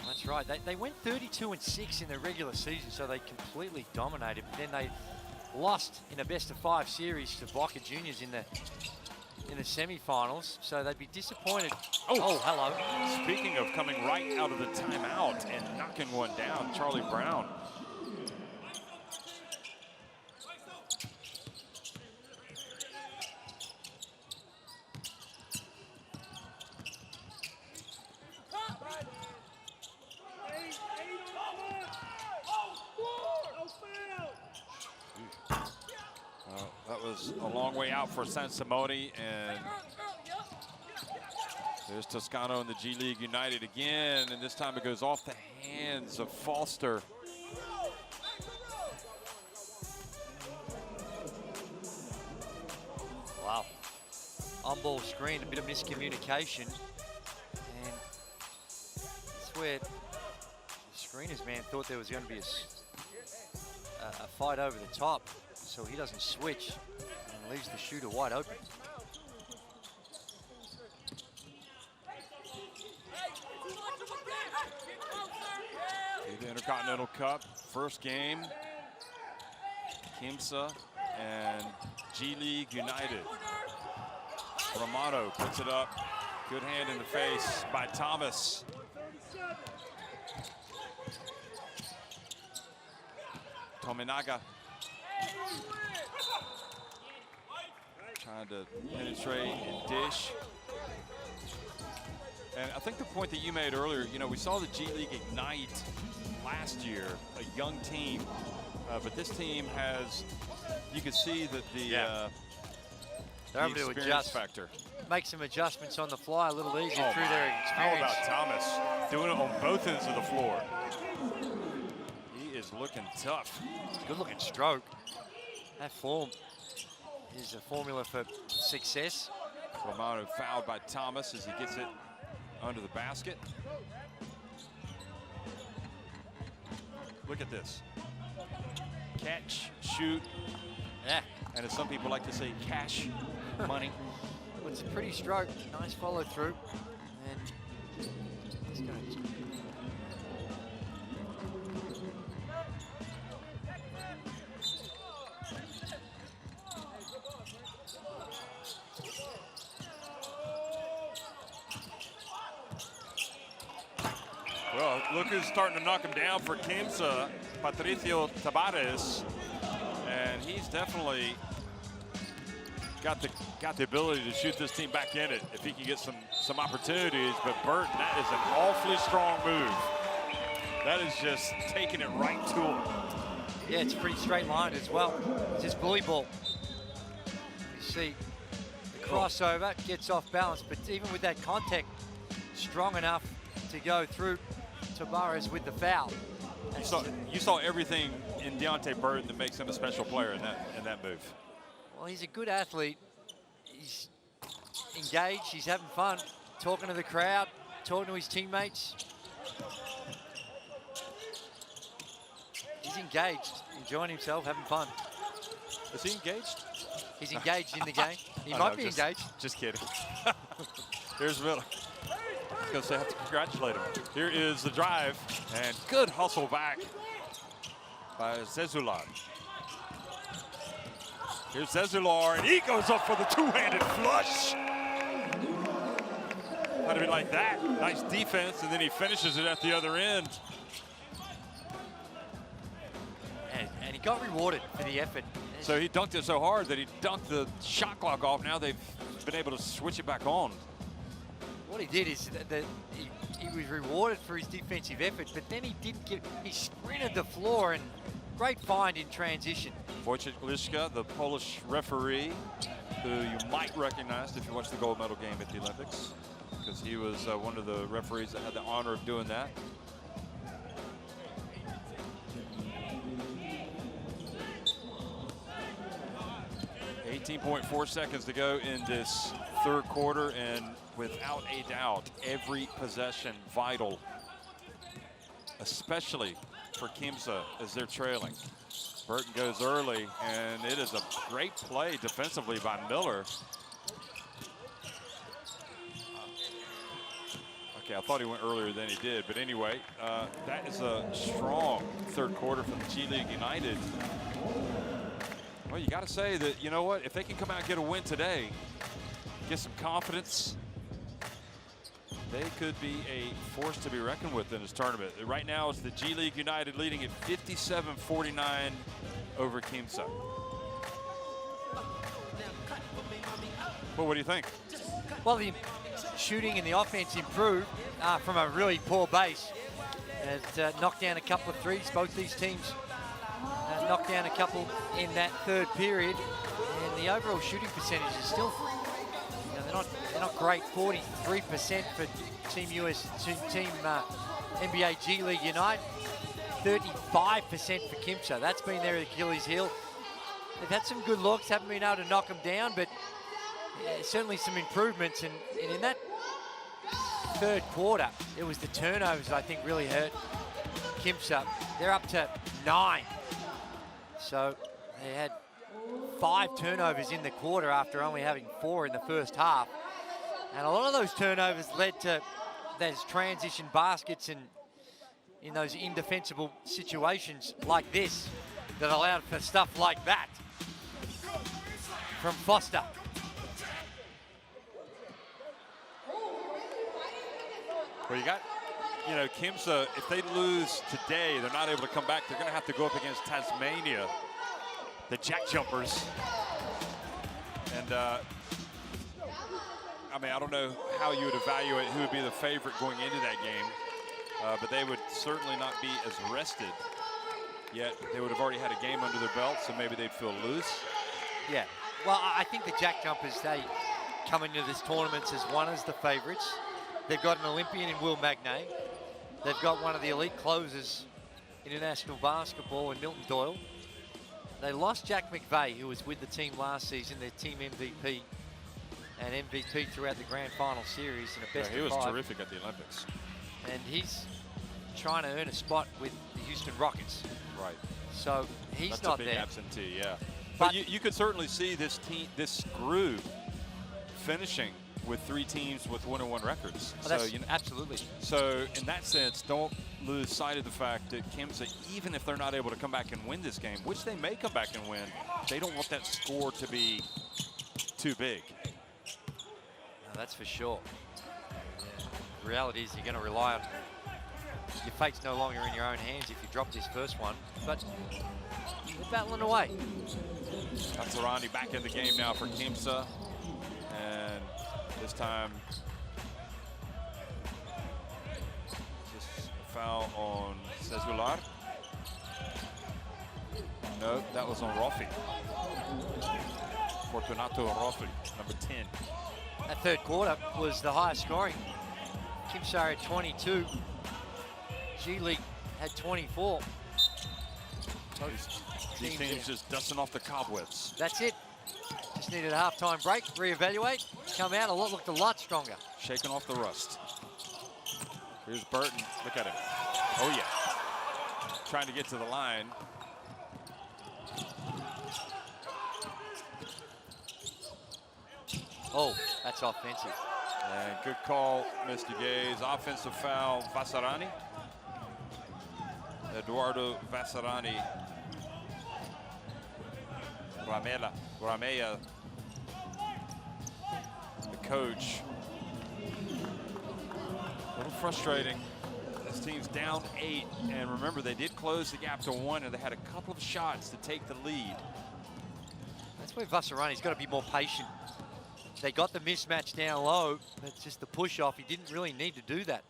[SPEAKER 6] That's right. They went 32-6 in the regular season, so they completely dominated. But then they lost in a best-of-5 series to Boca Juniors in the semifinals. So they'd be disappointed. Oh, hello.
[SPEAKER 5] Speaking of coming right out of the timeout and knocking one down, Charlie Brown. That was a long way out for San Simone, and there's Toscano and the G League United again, and this time it goes off the hands of Foster.
[SPEAKER 6] Wow. On-ball screen, a bit of miscommunication. And that's where the screeners, man, thought there was going to be a fight over the top, so he doesn't switch and leaves the shooter wide open.
[SPEAKER 5] The Intercontinental Cup, first game, Quimsa and G League United. Romano puts it up, good hand in the face by Thomas. Tominaga trying to penetrate and dish. And I think the point that you made earlier, you know, we saw the G League Ignite last year, a young team, but this team has, you can see that the
[SPEAKER 6] they're able to adjust,
[SPEAKER 5] factor.
[SPEAKER 6] Make some adjustments on the fly a little easier through their experience.
[SPEAKER 5] How about Thomas doing it on both ends of the floor? He is looking tough.
[SPEAKER 6] Good looking stroke. That form is a formula for success.
[SPEAKER 5] Romano fouled by Thomas as he gets it under the basket. Look at this. Catch, shoot.
[SPEAKER 6] Yeah.
[SPEAKER 5] And as some people like to say, cash money.
[SPEAKER 6] Well, it's a pretty stroke. Nice follow through. And he's going to
[SPEAKER 5] look who's starting to knock him down for Quimsa, Patricio Tabares. And he's definitely got the ability to shoot this team back in it if he can get some opportunities. But Burton, that is an awfully strong move. That is just taking it right to him.
[SPEAKER 6] Yeah, it's pretty straight line as well. It's just bully ball. You see the crossover, gets off balance, but even with that contact, strong enough to go through Tabares with the foul.
[SPEAKER 5] You saw everything in Deontay Burton that makes him a special player in that move.
[SPEAKER 6] Well, he's a good athlete. He's engaged, he's having fun, talking to the crowd, talking to his teammates. He's engaged, enjoying himself, having fun.
[SPEAKER 5] Is he engaged?
[SPEAKER 6] He's engaged in the game. He might be engaged.
[SPEAKER 5] Just kidding. Here's Miller. I was going to say, I have to congratulate him. Here is the drive, and good hustle back by Zezular. Here's Zezular, and he goes up for the two-handed flush. How do we like that? Nice defense, and then he finishes it at the other end.
[SPEAKER 6] And he got rewarded for the effort.
[SPEAKER 5] So he dunked it so hard that he dunked the shot clock off. Now they've been able to switch it back on.
[SPEAKER 6] What he did is that he was rewarded for his defensive effort, but then he sprinted the floor, and great find in transition.
[SPEAKER 5] Wojciech Liszka, the Polish referee, who you might recognize if you watch the gold medal game at the Olympics, because he was one of the referees that had the honor of doing that. .4 seconds to go in this third quarter, and without a doubt, every possession vital, especially for Quimsa as they're trailing. Burton goes early, and it is a great play defensively by Miller. Okay, I thought he went earlier than he did, but anyway, that is a strong third quarter from G League United. Well, you got to say that, you know what, if they can come out and get a win today, get some confidence, they could be a force to be reckoned with in this tournament. Right now, it's the G League United leading at 57-49 over Quimsa. Well, what do you think?
[SPEAKER 6] Well, the shooting and the offense improved from a really poor base. It knocked down a couple of threes. Both these teams knocked down a couple in that third period, and the overall shooting percentage is still, they're not great. 43% for Team NBA G League United, 35% for Quimsa. That's been their Achilles heel. They've had some good looks, haven't been able to knock them down, but certainly some improvements. And in that third quarter, it was the turnovers I think really hurt Quimsa. They're up to 9. So they had 5 turnovers in the quarter after only having 4 in the first half. And a lot of those turnovers led to those transition baskets and in those indefensible situations like this that allowed for stuff like that from Foster.
[SPEAKER 5] Well, you got, Quimsa, if they lose today, they're not able to come back. They're going to have to go up against Tasmania, the Jack Jumpers. And, I don't know how you would evaluate who would be the favorite going into that game, but they would certainly not be as rested yet. They would have already had a game under their belt, so maybe they'd feel loose.
[SPEAKER 6] Yeah, well, I think the Jack Jumpers, they come into this tournament as one as the favorites. They've got an Olympian in Will Magnay. They've got one of the elite closers in international basketball in Milton Doyle. They lost Jack McVeigh, who was with the team last season, their team MVP and MVP throughout the grand final series in a best of 5.
[SPEAKER 5] He was terrific at the Olympics.
[SPEAKER 6] And he's trying to earn a spot with the Houston Rockets.
[SPEAKER 5] Right.
[SPEAKER 6] So he's
[SPEAKER 5] That's
[SPEAKER 6] not
[SPEAKER 5] a big
[SPEAKER 6] there.
[SPEAKER 5] absentee, yeah. But you could certainly see this team, this group, finishing with 3 teams with 1-1 records.
[SPEAKER 6] Oh, that's absolutely.
[SPEAKER 5] So in that sense, don't lose sight of the fact that Quimsa, even if they're not able to come back and win this game, which they may come back and win, they don't want that score to be too big.
[SPEAKER 6] No, that's for sure. The reality is you're going to rely on your fate's no longer in your own hands if you drop this first one. But they're battling away.
[SPEAKER 5] Vassarani back in the game now for Quimsa. And this time, just a foul on Cezular. No, that was on Rofi. Fortunato Rofi, number 10.
[SPEAKER 6] That third quarter was the highest scoring. Quimsa had 22. G-League had 24.
[SPEAKER 5] These teams just dusting off the cobwebs.
[SPEAKER 6] That's it. Just needed a halftime break, reevaluate, come out, looked a lot stronger.
[SPEAKER 5] Shaking off the rust. Here's Burton, look at him. Oh yeah, trying to get to the line.
[SPEAKER 6] Oh, that's offensive.
[SPEAKER 5] And good call, Mr. Gaze. Offensive foul, Vassarani. Eduardo Vassarani. Ramea, the coach. A little frustrating. This team's down 8, and remember, they did close the gap to 1, and they had a couple of shots to take the lead.
[SPEAKER 6] That's where Vassarani's got to be more patient. They got the mismatch down low. It's just the push off. He didn't really need to do that.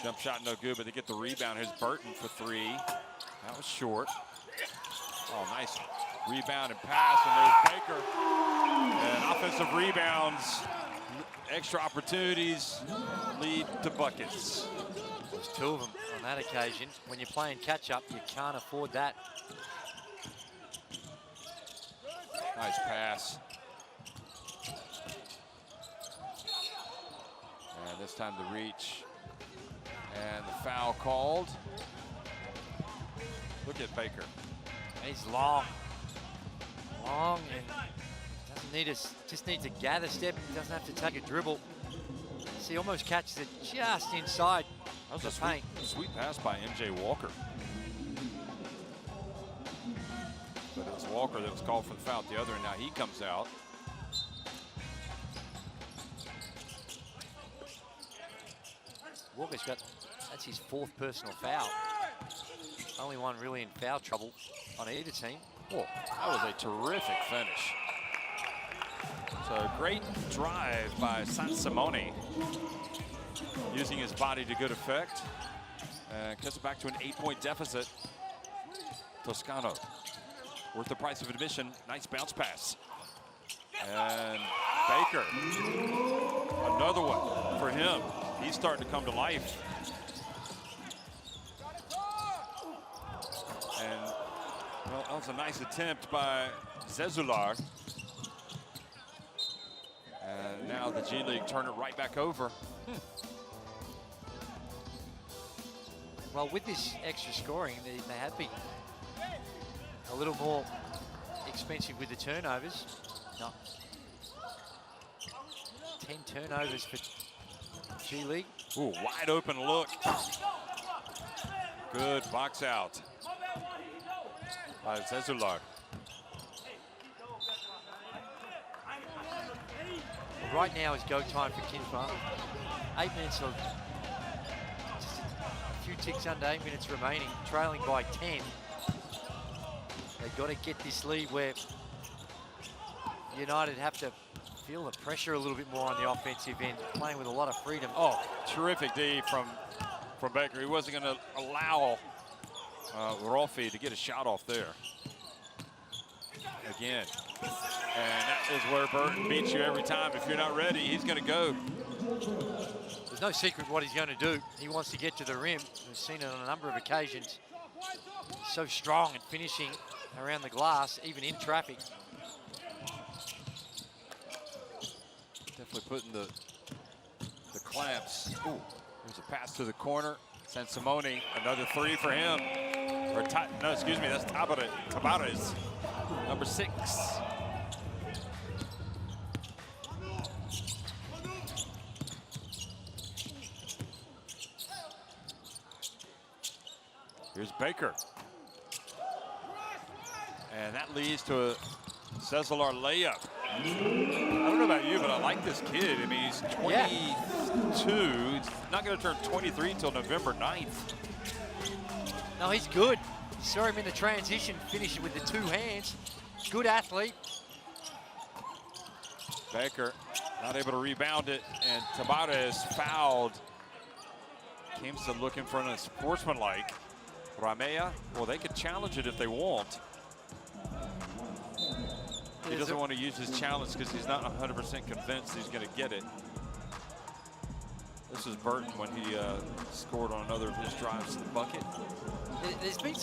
[SPEAKER 5] Jump shot no good, but they get the rebound. Here's Burton for 3. That was short. Oh, nice rebound and pass, and there's Baker. And offensive rebounds, extra opportunities lead to buckets.
[SPEAKER 6] There's 2 of them on that occasion. When you're playing catch-up, you can't afford that.
[SPEAKER 5] Nice pass. And this time the reach. And the foul called. Look at Baker.
[SPEAKER 6] He's long. Long and doesn't need just needs a gather step. He doesn't have to take a dribble. See, almost catches it just inside
[SPEAKER 5] That was
[SPEAKER 6] the paint.
[SPEAKER 5] sweet pass by MJ Walker. But it was Walker that was called for the foul at the other, and now he comes out.
[SPEAKER 6] Walker's that's his 4th personal foul. Only one really in foul trouble on either team.
[SPEAKER 5] Oh, that was a terrific finish. So great drive by Sansimone, using his body to good effect. And gets it back to an 8-point deficit. Toscano, worth the price of admission. Nice bounce pass. And Baker, another one for him. He's starting to come to life. And well, that was a nice attempt by Cezular. And now the G League turn it right back over.
[SPEAKER 6] Well, with this extra scoring, they have been a little more expensive with the turnovers. No. 10 turnovers for G League.
[SPEAKER 5] Ooh, wide open look. Good box out by Cezular.
[SPEAKER 6] Right now is go time for Quimsa. 8 minutes of just a few ticks under 8 minutes remaining, trailing by 10. They've got to get this lead where United have to feel the pressure a little bit more on the offensive end, playing with a lot of freedom.
[SPEAKER 5] Oh, terrific D from Baker. He wasn't going to allow Rolfi to get a shot off there. Again. And that is where Burton beats you every time. If you're not ready, he's going to go.
[SPEAKER 6] There's no secret what he's going to do. He wants to get to the rim. We've seen it on a number of occasions. He's so strong at finishing around the glass, even in traffic.
[SPEAKER 5] Definitely putting the clamps. Ooh, there's a pass to the corner. Sansimone, another 3 for him. Or no, excuse me, that's Tabares, number 6. Here's Baker. And that leads to a Cezular layup. I don't know about you, but I like this kid. I mean, he's He's not going to turn 23 until November 9th.
[SPEAKER 6] No, he's good. You saw him in the transition, finish it with the two hands. Good athlete.
[SPEAKER 5] Baker not able to rebound it, and Tabarez fouled. Quimsa looking for a sportsmanlike. Ramea, well, they could challenge it if they want. He doesn't want to use his challenge because he's not 100% convinced he's going to get it. This is Burton when he scored on another of his drives to the bucket.
[SPEAKER 6] There's been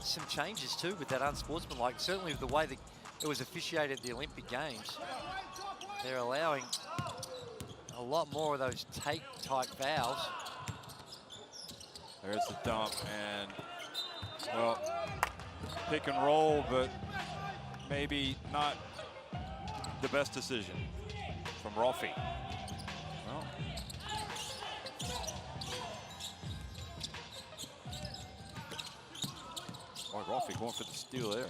[SPEAKER 6] some changes too with that unsportsmanlike. Certainly with the way that it was officiated at the Olympic Games. They're allowing a lot more of those take-type fouls.
[SPEAKER 5] There's the dump, and, well, pick and roll, but maybe not the best decision from Rolfi. Well, boy, Rolfi going for the steal there.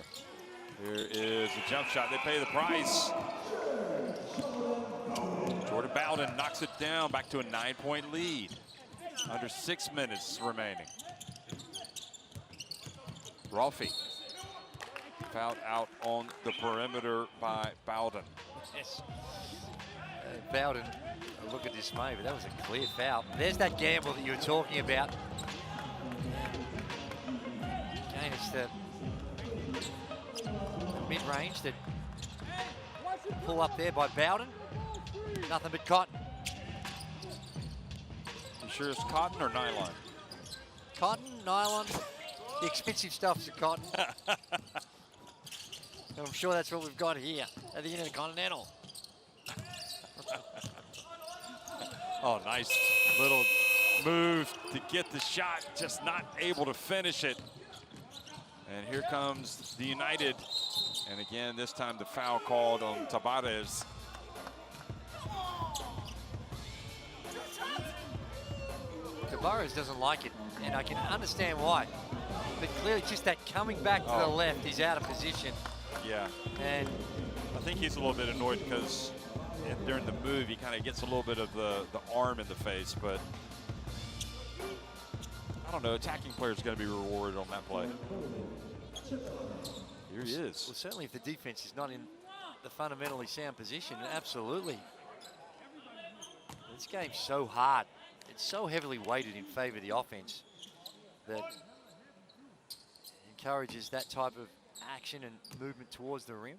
[SPEAKER 5] Here is a jump shot. They pay the price. Jordan Bowden knocks it down, back to a 9-point lead. Under 6 minutes remaining. Rolfi fouled out on the perimeter by Bowden.
[SPEAKER 6] Yes. Bowden, a look at dismay, but that was a clear foul. There's that gamble that you were talking about. Again, it's the mid-range that pull up there by Bowden. Nothing but cotton.
[SPEAKER 5] You sure it's cotton or nylon?
[SPEAKER 6] Cotton, nylon, the expensive stuff's a cotton. I'm sure that's what we've got here at the Intercontinental.
[SPEAKER 5] Oh, nice little move to get the shot, just not able to finish it. And here comes the United. And again, this time the foul called on Tabarez.
[SPEAKER 6] Tabarez doesn't like it, and I can understand why. But clearly just that coming back to the left, he's out of position.
[SPEAKER 5] Yeah.
[SPEAKER 6] And
[SPEAKER 5] I think he's a little bit annoyed because during the move, he kind of gets a little bit of the arm in the face, but I don't know, attacking player's going to be rewarded on that play. Here he is.
[SPEAKER 6] Well, certainly if the defense is not in the fundamentally sound position, absolutely. This game's so hard. It's so heavily weighted in favor of the offense that encourages that type of action and movement towards the rim.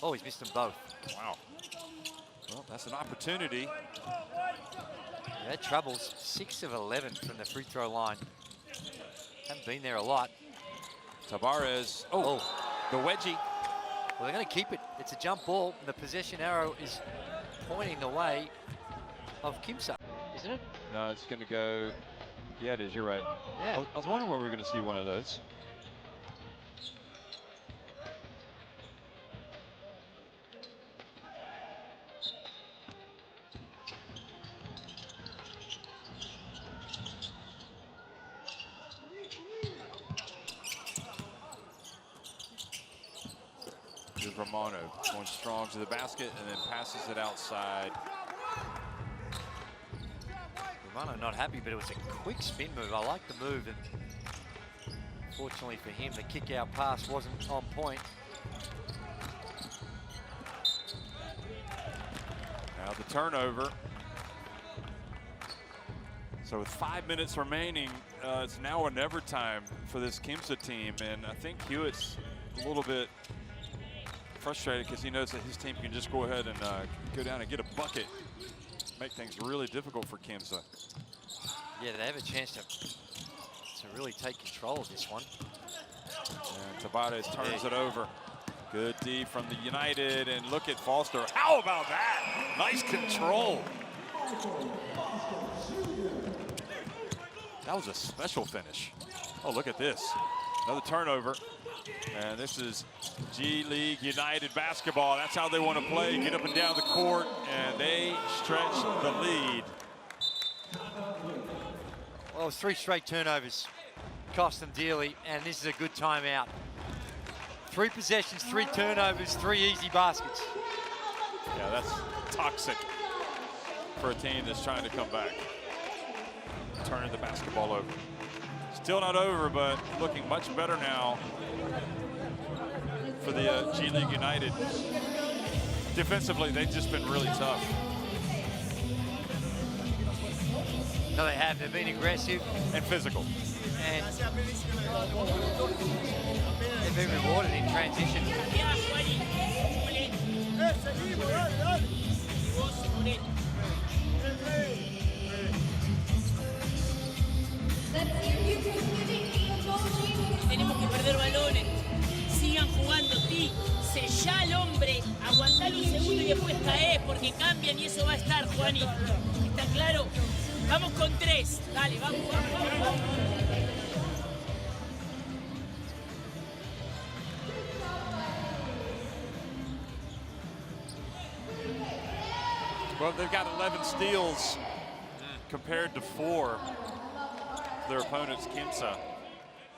[SPEAKER 6] Oh, he's missed them both.
[SPEAKER 5] Wow. Well, that's an opportunity.
[SPEAKER 6] Yeah, that troubles 6 of 11 from the free throw line. Haven't been there a lot.
[SPEAKER 5] Tabarez, the wedgie.
[SPEAKER 6] Well, they're going to keep it. It's a jump ball. And the possession arrow is pointing the way of Quimsa, isn't it?
[SPEAKER 10] No, it's going to go. Yeah, it is. You're right.
[SPEAKER 6] Yeah.
[SPEAKER 10] I was wondering when we were going to see one of those.
[SPEAKER 5] Here's Romano going strong to the basket and then passes it outside.
[SPEAKER 6] Romano not happy, but it was a quick spin move. I like the move, and fortunately for him, the kick-out pass wasn't on point.
[SPEAKER 5] Now the turnover. So with 5 minutes remaining, it's now or never time for this Quimsa team, and I think Hewitt's a little bit frustrated because he knows that his team can just go ahead and go down and get a bucket. Make things really difficult for Quimsa.
[SPEAKER 6] Yeah, they have a chance to really take control of this one.
[SPEAKER 5] And Tabarez turns it over. Good D from the United, and look at Foster. How about that? Nice control. That was a special finish. Oh, look at this. Another turnover. And this is G League United basketball. That's how they want to play. Get up and down the court, and they stretch the lead.
[SPEAKER 6] Well, it was 3 straight turnovers. Cost them dearly, and this is a good timeout. 3 possessions, 3 turnovers, 3 easy baskets.
[SPEAKER 5] Yeah, that's toxic. for a team that's trying to come back. Turning the basketball over. Still not over, but looking much better now for the G League United. Defensively, they've just been really tough.
[SPEAKER 6] No, they have. They've been aggressive.
[SPEAKER 5] And physical.
[SPEAKER 6] And they've been rewarded in transition.
[SPEAKER 9] Tenemos que perder balones. Sigan jugando, Ti. Sellá al hombre, aguantar un segundo y después caer porque cambian y eso va a estar, Juani. ¿Está claro? Vamos con 3. Dale, vamos, vamos, vamos, vamos.
[SPEAKER 5] Well, they've got 11 steals compared to 4. Their opponent's Quimsa.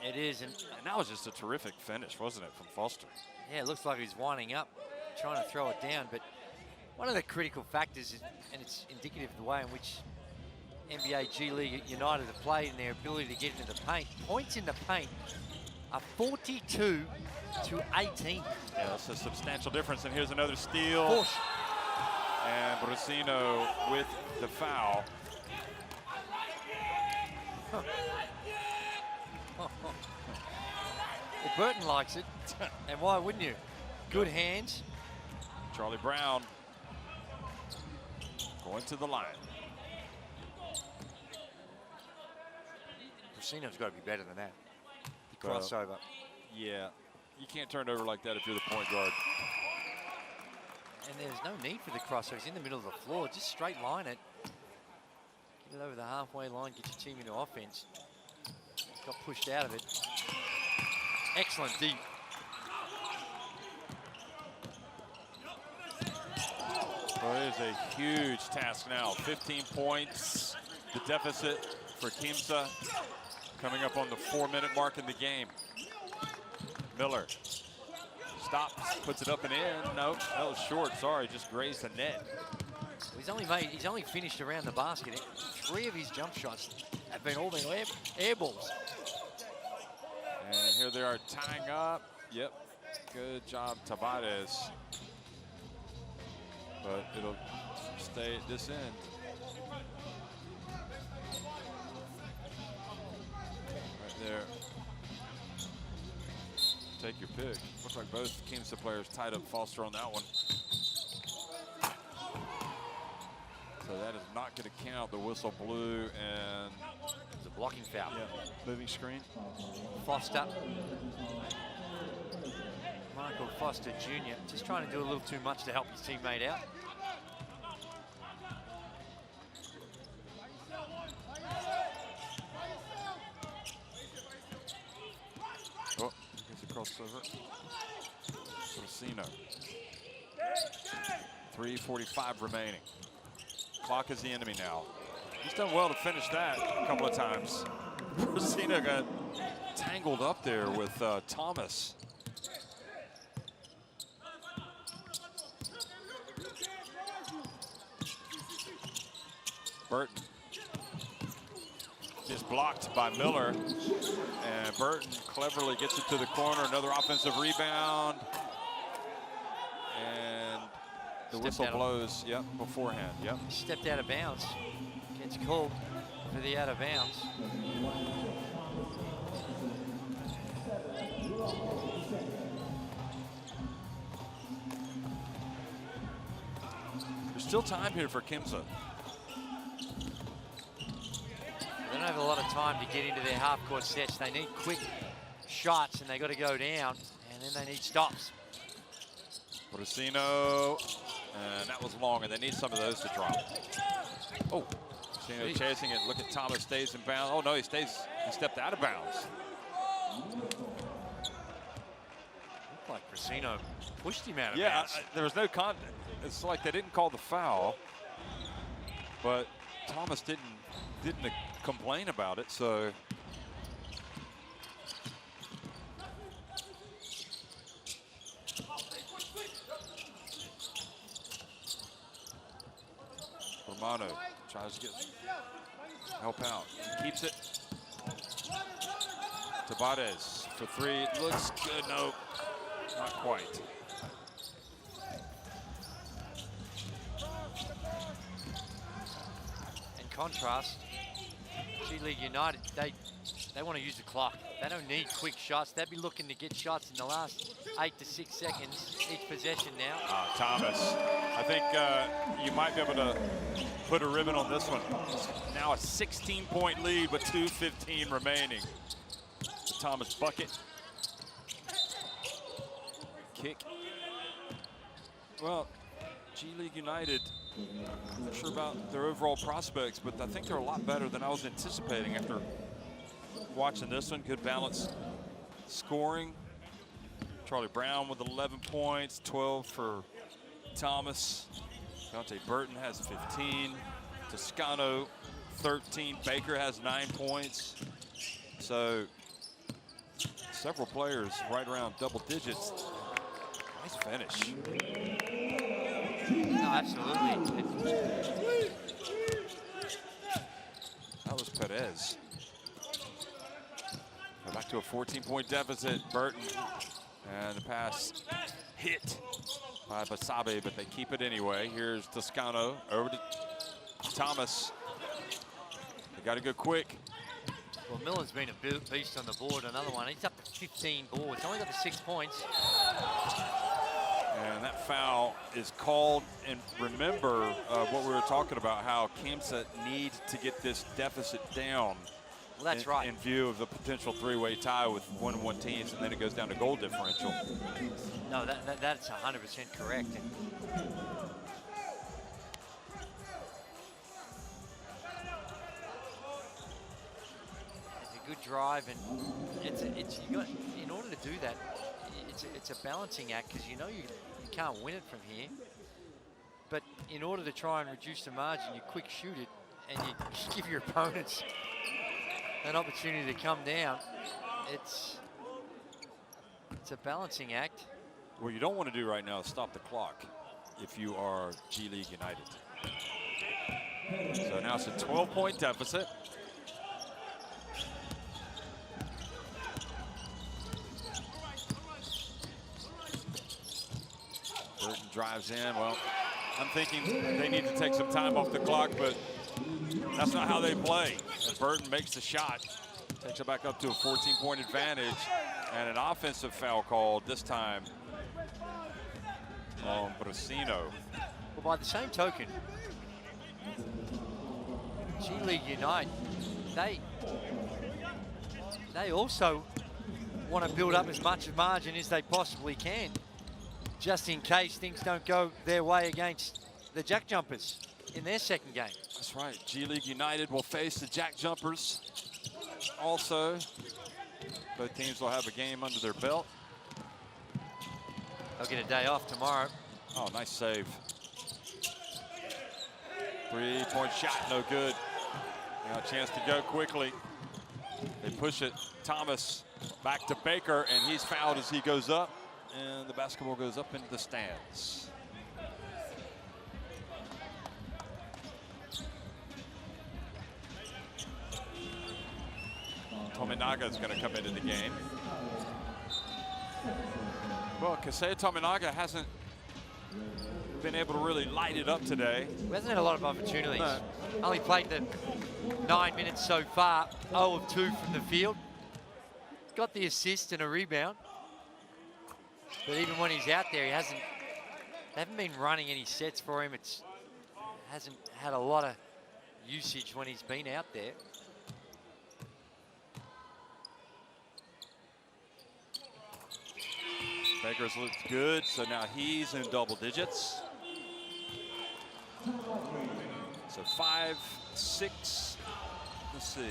[SPEAKER 6] It is, and
[SPEAKER 5] that was just a terrific finish, wasn't it, from Foster?
[SPEAKER 6] yeah, it looks like he's winding up, trying to throw it down. But one of the critical factors, and it's indicative of the way in which NBA G League United have played and their ability to get into the paint. Points in the paint are 42 to 18.
[SPEAKER 5] Yeah, that's a substantial difference. And here's another steal.
[SPEAKER 6] Push.
[SPEAKER 5] And Brasino with the foul.
[SPEAKER 6] Huh. Well, Burton likes it, and why wouldn't you? Good hands.
[SPEAKER 5] Charlie Brown going to the line.
[SPEAKER 6] Brasino's got to be better than that. The
[SPEAKER 5] Well,
[SPEAKER 6] crossover.
[SPEAKER 5] Yeah, you can't turn it over like that if you're the point guard.
[SPEAKER 6] And there's no need for the crossover. He's in the middle of the floor. Just straight line it. Get it over the halfway line, get your team into offense. Got pushed out of it. Excellent deep.
[SPEAKER 5] Well, it is a huge task now. 15 points, the deficit for Quimsa, coming up on the 4-minute mark in the game. Miller stops, puts it up and in. Nope, that was short. Sorry, just grazed the net.
[SPEAKER 6] He's only finished around the basket. 3 of his jump shots have been all air balls.
[SPEAKER 5] And here they are tying up. Yep, good job, Tavares. But it'll stay at this end. Right there. Take your pick. Looks like both Quimsa players tied up Foster on that one. So that is not going to count. The whistle blew, and
[SPEAKER 6] it's a blocking foul.
[SPEAKER 5] Yeah, moving screen.
[SPEAKER 6] Foster. Michael Foster Jr. just trying to do a little too much to help his teammate out.
[SPEAKER 5] Oh, gets a crossover. Brasino. 3:45 remaining. Clock is the enemy now. He's done well to finish that a couple of times. Brasino got tangled up there with Thomas. Burton is blocked by Miller, and Burton cleverly gets it to the corner. Another offensive rebound, and the whistle blows. Yep, beforehand. Yep.
[SPEAKER 6] Stepped out of bounds. Gets called for the out of bounds.
[SPEAKER 5] There's still time here for Quimsa.
[SPEAKER 6] They don't have a lot of time to get into their half-court sets. They need quick shots, and they got to go down, and then they need stops.
[SPEAKER 5] Brasino, and that was long, and they need some of those to drop. Oh, Brasino chasing it. Look at Thomas, stays in bounds. Oh no, he stepped out of bounds.
[SPEAKER 6] Looked like Brasino pushed him out of
[SPEAKER 5] Yeah,
[SPEAKER 6] bounds.
[SPEAKER 5] there was no contact. It's like they didn't call the foul, but Thomas didn't complain about it, so. Toscano tries to help out. He keeps it. Tabares for three. It looks good. No, not quite.
[SPEAKER 6] In contrast, G League United, they want to use the clock. They don't need quick shots. They'd be looking to get shots in the last 8 to 6 seconds each possession now.
[SPEAKER 5] Thomas, I think you might be able to put a ribbon on this one. It's now a 16-point lead with 2:15 remaining. The Thomas bucket. Kick. Well, G League United, I'm not sure about their overall prospects, but I think they're a lot better than I was anticipating after watching this one. Good balance scoring. Charlie Brown with 11 points, 12 for Thomas. Dante Burton has 15. Toscano 13. Baker has 9 points. So several players right around double digits. Nice finish.
[SPEAKER 6] No, absolutely.
[SPEAKER 5] That was Perez. Go back to a 14-point deficit. Burton, and the pass hit by Basabe, but they keep it anyway. Here's Toscano over to Thomas. They got to go quick.
[SPEAKER 6] Well, Miller's been a beast on the board. Another one. He's up to 15 boards. Only got the 6 points.
[SPEAKER 5] And that foul is called. And remember what we were talking about, how Quimsa needs to get this deficit down.
[SPEAKER 6] Well, that's right.
[SPEAKER 5] In view of the potential three-way tie with 1-1 teams, and then it goes down to goal differential.
[SPEAKER 6] No, that's 100% correct. It's a good drive, and you got, in order to do that, it's a balancing act, because you know you can't win it from here. But in order to try and reduce the margin, you quick shoot it, and you give your opponents an opportunity to come down. It's a balancing act.
[SPEAKER 5] What you don't want to do right now is stop the clock if you are G League United. So now it's a 12-point deficit. Burton drives in. Well, I'm thinking they need to take some time off the clock, but that's not how they play. And Burton makes the shot, takes it back up to a 14-point advantage, and an offensive foul called this time on Brasino.
[SPEAKER 6] Well, by the same token, G League United, they also want to build up as much margin as they possibly can, just in case things don't go their way against the Jack Jumpers in their second game.
[SPEAKER 5] That's right. G League United will face the Jack Jumpers. Also, both teams will have a game under their belt.
[SPEAKER 6] They'll get a day off tomorrow.
[SPEAKER 5] Oh, nice save. 3-point shot, no good. Now a chance to go quickly. They push it. Thomas back to Baker, and he's fouled as he goes up, and the basketball goes up into the stands. Tominaga is going to come into the game. Well, Kasei Tominaga hasn't been able to really light it up today.
[SPEAKER 6] He hasn't had a lot of opportunities.
[SPEAKER 5] No.
[SPEAKER 6] Only played the 9 minutes so far, 0 of 2 from the field. Got the assist and a rebound. But even when he's out there, they haven't been running any sets for him. Hasn't had a lot of usage when he's been out there.
[SPEAKER 5] Baker's looked good, so now he's in double digits. So 5, 6, let's see. 2,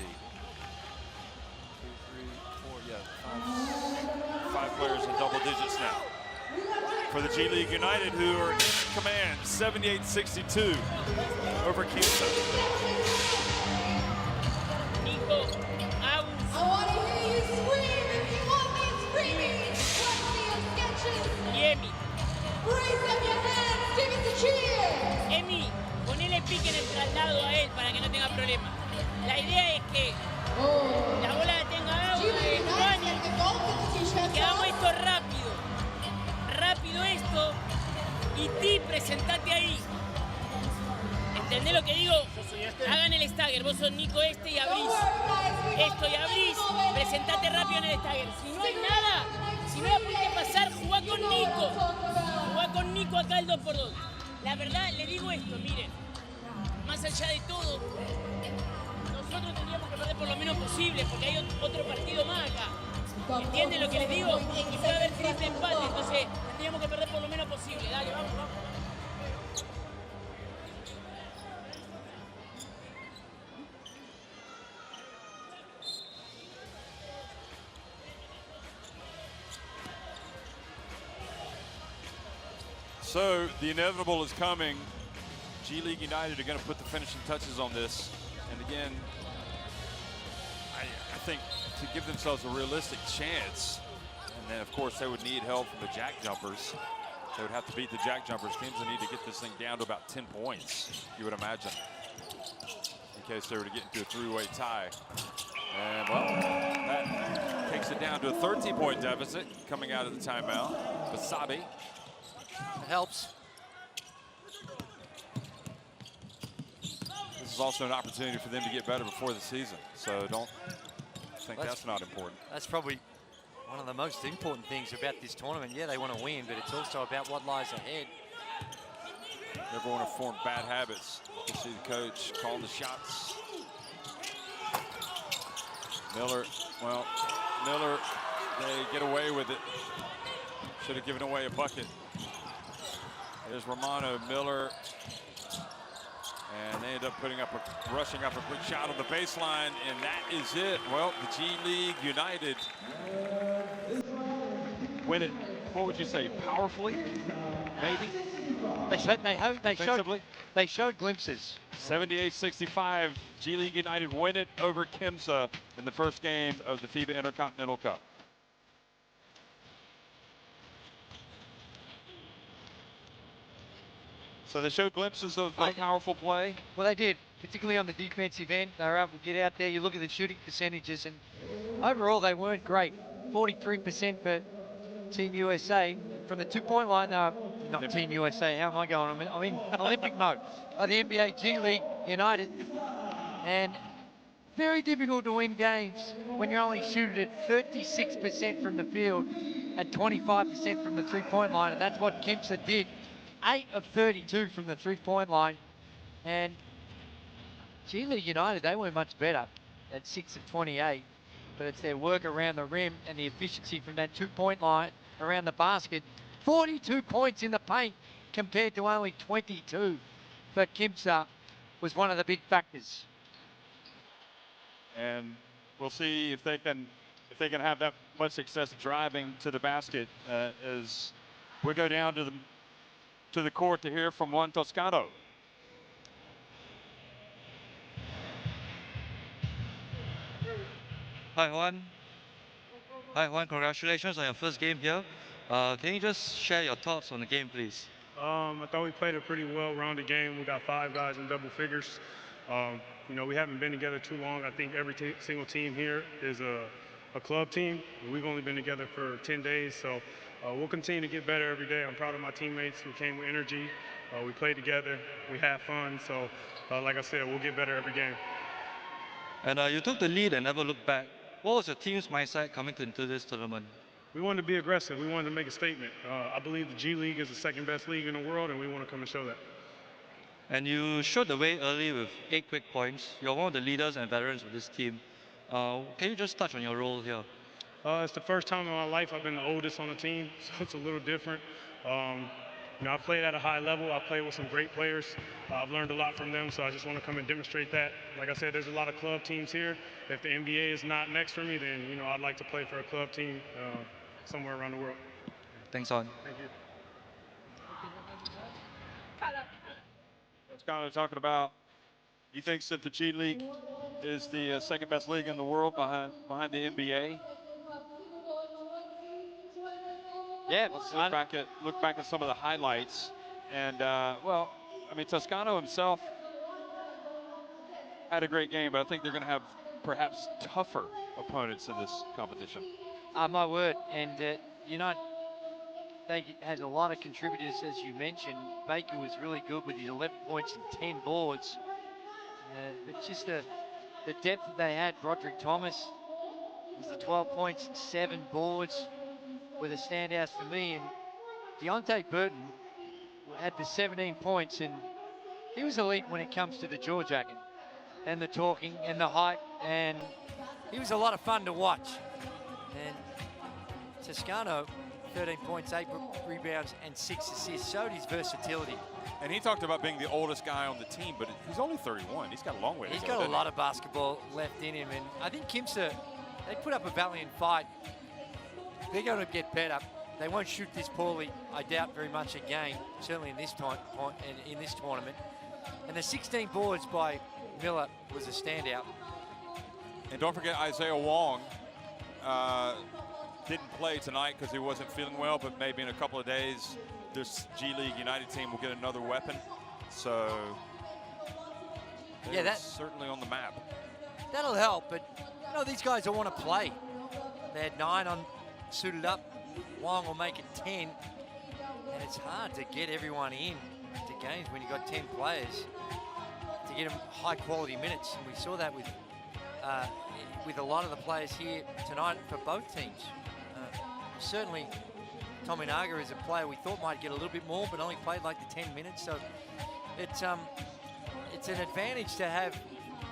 [SPEAKER 5] 3, 4, yeah, 5 players in double digits now. For the G League United, who are in command, 78-62 over Quimsa.
[SPEAKER 12] I want to hear you scream if you want me screaming.
[SPEAKER 9] Emi,
[SPEAKER 12] Raise up your hands, give us a cheer.
[SPEAKER 9] Emi, ponele pique en el traslado. problema. La idea es que la bola la tenga Juan y que hagamos esto rápido. Rápido esto. Y ti, presentate ahí. ¿Entendés lo que digo? Hagan el stagger. Vos sos Nico y abrís. Esto y abrís. Presentate rápido en el stagger. Si no hay nada, si no la pudiste pasar, jugá con Nico. Jugá con Nico acá el 2x2. La verdad, le digo esto, miren. Más allá de todo, nosotros tendríamos que perder por lo menos posible, porque hay otro partido más acá. ¿Entienden lo que les digo? Y puede haber triple empate, entonces tendríamos que perder por lo menos posible. Dale, vamos, vamos.
[SPEAKER 5] So the inevitable is coming. G League United are going to put the finishing touches on this. And again, I think to give themselves a realistic chance, and then of course they would need help from the jack jumpers. They would have to beat the jack jumpers. Quimsa need to get this thing down to about 10 points, you would imagine, in case they were to get into a three-way tie. And well, that takes it down to a 13-point deficit coming out of the timeout. Basabi.
[SPEAKER 6] It helps.
[SPEAKER 5] This is also an opportunity for them to get better before the season. So don't think that's not important.
[SPEAKER 6] That's probably one of the most important things about this tournament. Yeah, they want to win, but it's also about what lies ahead.
[SPEAKER 5] Never want to form bad habits. You see the coach calling the shots. Miller, well, Miller, they get away with it. Should have given away a bucket. There's Romano, Miller, and they end up rushing up a quick shot on the baseline, and that is it. Well, the G League United win it, what would you say, powerfully, maybe?
[SPEAKER 6] They showed glimpses.
[SPEAKER 5] 78-65, G League United win it over Quimsa in the first game of the FIBA Intercontinental Cup. So they showed glimpses of powerful play.
[SPEAKER 6] Well, they did, particularly on the defensive end. They were able to get out there. You look at the shooting percentages, and overall they weren't great. 43% for Team USA. From the two-point line, not Team USA, how am I going? I'm in Olympic mode. The NBA G League United. And very difficult to win games when you're only shooting at 36% from the field and 25% from the three-point line, and that's what Quimsa did. 8 of 32 from the three-point line. And G League United, they weren't much better at 6 of 28, but it's their work around the rim and the efficiency from that two-point line around the basket. 42 points in the paint compared to only 22 for Quimsa was one of the big factors.
[SPEAKER 5] And we'll see if they can have that much success driving to the basket as we go down to the court to hear from Juan Toscano.
[SPEAKER 10] Hi Juan. Hi Juan, congratulations on your first game here. Can you just share your thoughts on the game, please?
[SPEAKER 11] I thought we played a pretty well-rounded game. We got 5 guys in double figures. You know, we haven't been together too long. I think every single team here is a club team. We've only been together for 10 days, so we'll continue to get better every day. I'm proud of my teammates. We came with energy. We played together. We had fun. So, like I said, we'll get better every game.
[SPEAKER 10] And you took the lead and never looked back. What was your team's mindset coming into this tournament?
[SPEAKER 11] We wanted to be aggressive. We wanted to make a statement. I believe the G League is the second best league in the world, and we want to come and show that.
[SPEAKER 10] And you showed the way early with 8 quick points. You're one of the leaders and veterans of this team. Can you just touch on your role here?
[SPEAKER 11] It's the first time in my life I've been the oldest on the team, so it's a little different. You know, I played at a high level. I played with some great players. I've learned a lot from them, so I just want to come and demonstrate that. Like I said, there's a lot of club teams here. If the NBA is not next for me, then, you know, I'd like to play for a club team somewhere around the world.
[SPEAKER 10] Thanks, On.
[SPEAKER 11] Thank you.
[SPEAKER 5] That's kind of talking about, he thinks that the G League is the second best league in the world behind the NBA.
[SPEAKER 6] Yeah,
[SPEAKER 5] let's look back at some of the highlights. And, well, I mean, Toscano himself, had a great game, but I think they're going to have perhaps tougher opponents in this competition.
[SPEAKER 6] My word, and they had a lot of contributors, as you mentioned. Baker was really good with his 11 points and 10 boards. But just the depth that they had. Broderick Thomas was the 12 points and 7 boards were the standouts for me. And Deontay Burton had the 17 points, and he was elite when it comes to the jaw jacket and the talking and the height, and he was a lot of fun to watch. And Toscano, 13 points, 8 rebounds, and 6 assists, showed his versatility.
[SPEAKER 5] And he talked about being the oldest guy on the team, but he's only 31. He's got a long way to go.
[SPEAKER 6] He's got a lot of basketball left in him, and I think Quimsa, they put up a valiant fight. They're going to get better. They won't shoot this poorly, I doubt very much again, certainly in this tournament. And the 16 boards by Miller was a standout.
[SPEAKER 5] And don't forget Isaiah Wong didn't play tonight because he wasn't feeling well, but maybe in a couple of days, this G League United team will get another weapon. So
[SPEAKER 6] yeah, that's
[SPEAKER 5] certainly on the map.
[SPEAKER 6] That'll help, but you know, these guys all want to play. They had 9 on suited up. Wong will make it 10. And it's hard to get everyone in to games when you've got 10 players to get them high quality minutes. And we saw that with a lot of the players here tonight for both teams. Certainly Tominaga is a player we thought might get a little bit more, but only played like the 10 minutes. So it's an advantage to have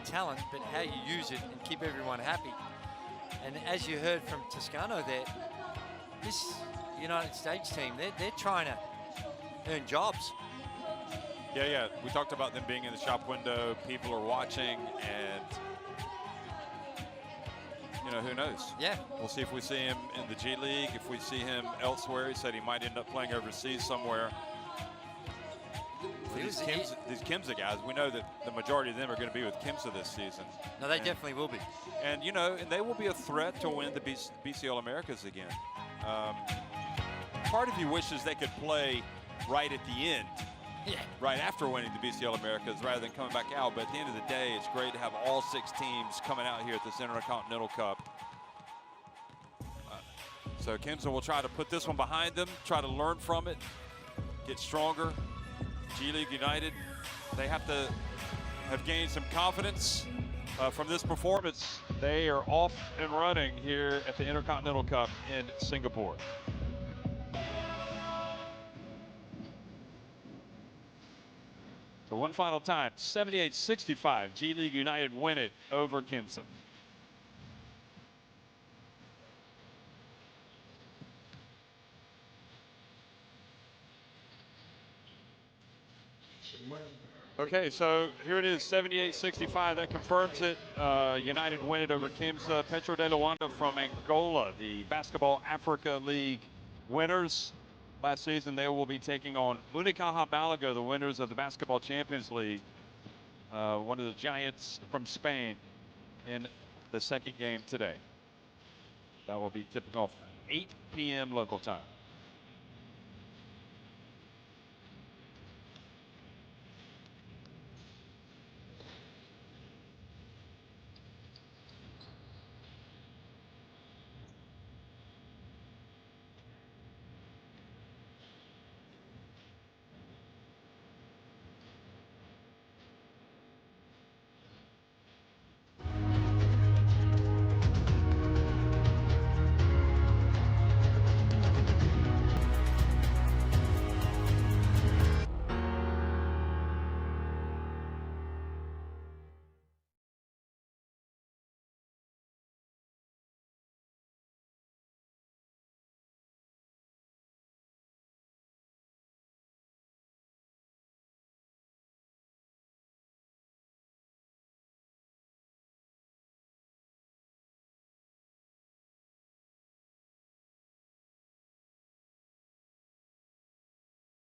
[SPEAKER 6] talent, but how you use it and keep everyone happy. And as you heard from Toscano there, this United States team, they're trying to earn jobs.
[SPEAKER 5] Yeah. We talked about them being in the shop window. People are watching, and who knows?
[SPEAKER 6] Yeah.
[SPEAKER 5] We'll see if we see him in the G League, if we see him elsewhere. He said he might end up playing overseas somewhere. For these Quimsa guys, we know that the majority of them are going to be with Quimsa this season.
[SPEAKER 6] No, they definitely will be.
[SPEAKER 5] And, and they will be a threat to win the BCL Americas again. Part of you wishes they could play right at the end.
[SPEAKER 6] Yeah.
[SPEAKER 5] Right after winning the BCL Americas rather than coming back out. But at the end of the day, it's great to have all 6 teams coming out here at this Intercontinental Cup. So Quimsa will try to put this one behind them, try to learn from it, get stronger. G League United, they have to have gained some confidence from this performance. They are off and running here at the Intercontinental Cup in Singapore. So one final time, 78-65, G League United win it over Quimsa. Okay, so here it is, 78-65. That confirms it. United win it over Quimsa. Petro de Luanda from Angola, the Basketball Africa League winners. Last season, they will be taking on Unicaja Malaga, the winners of the Basketball Champions League. One of the giants from Spain in the second game today. That will be tipping off 8 p.m. local time.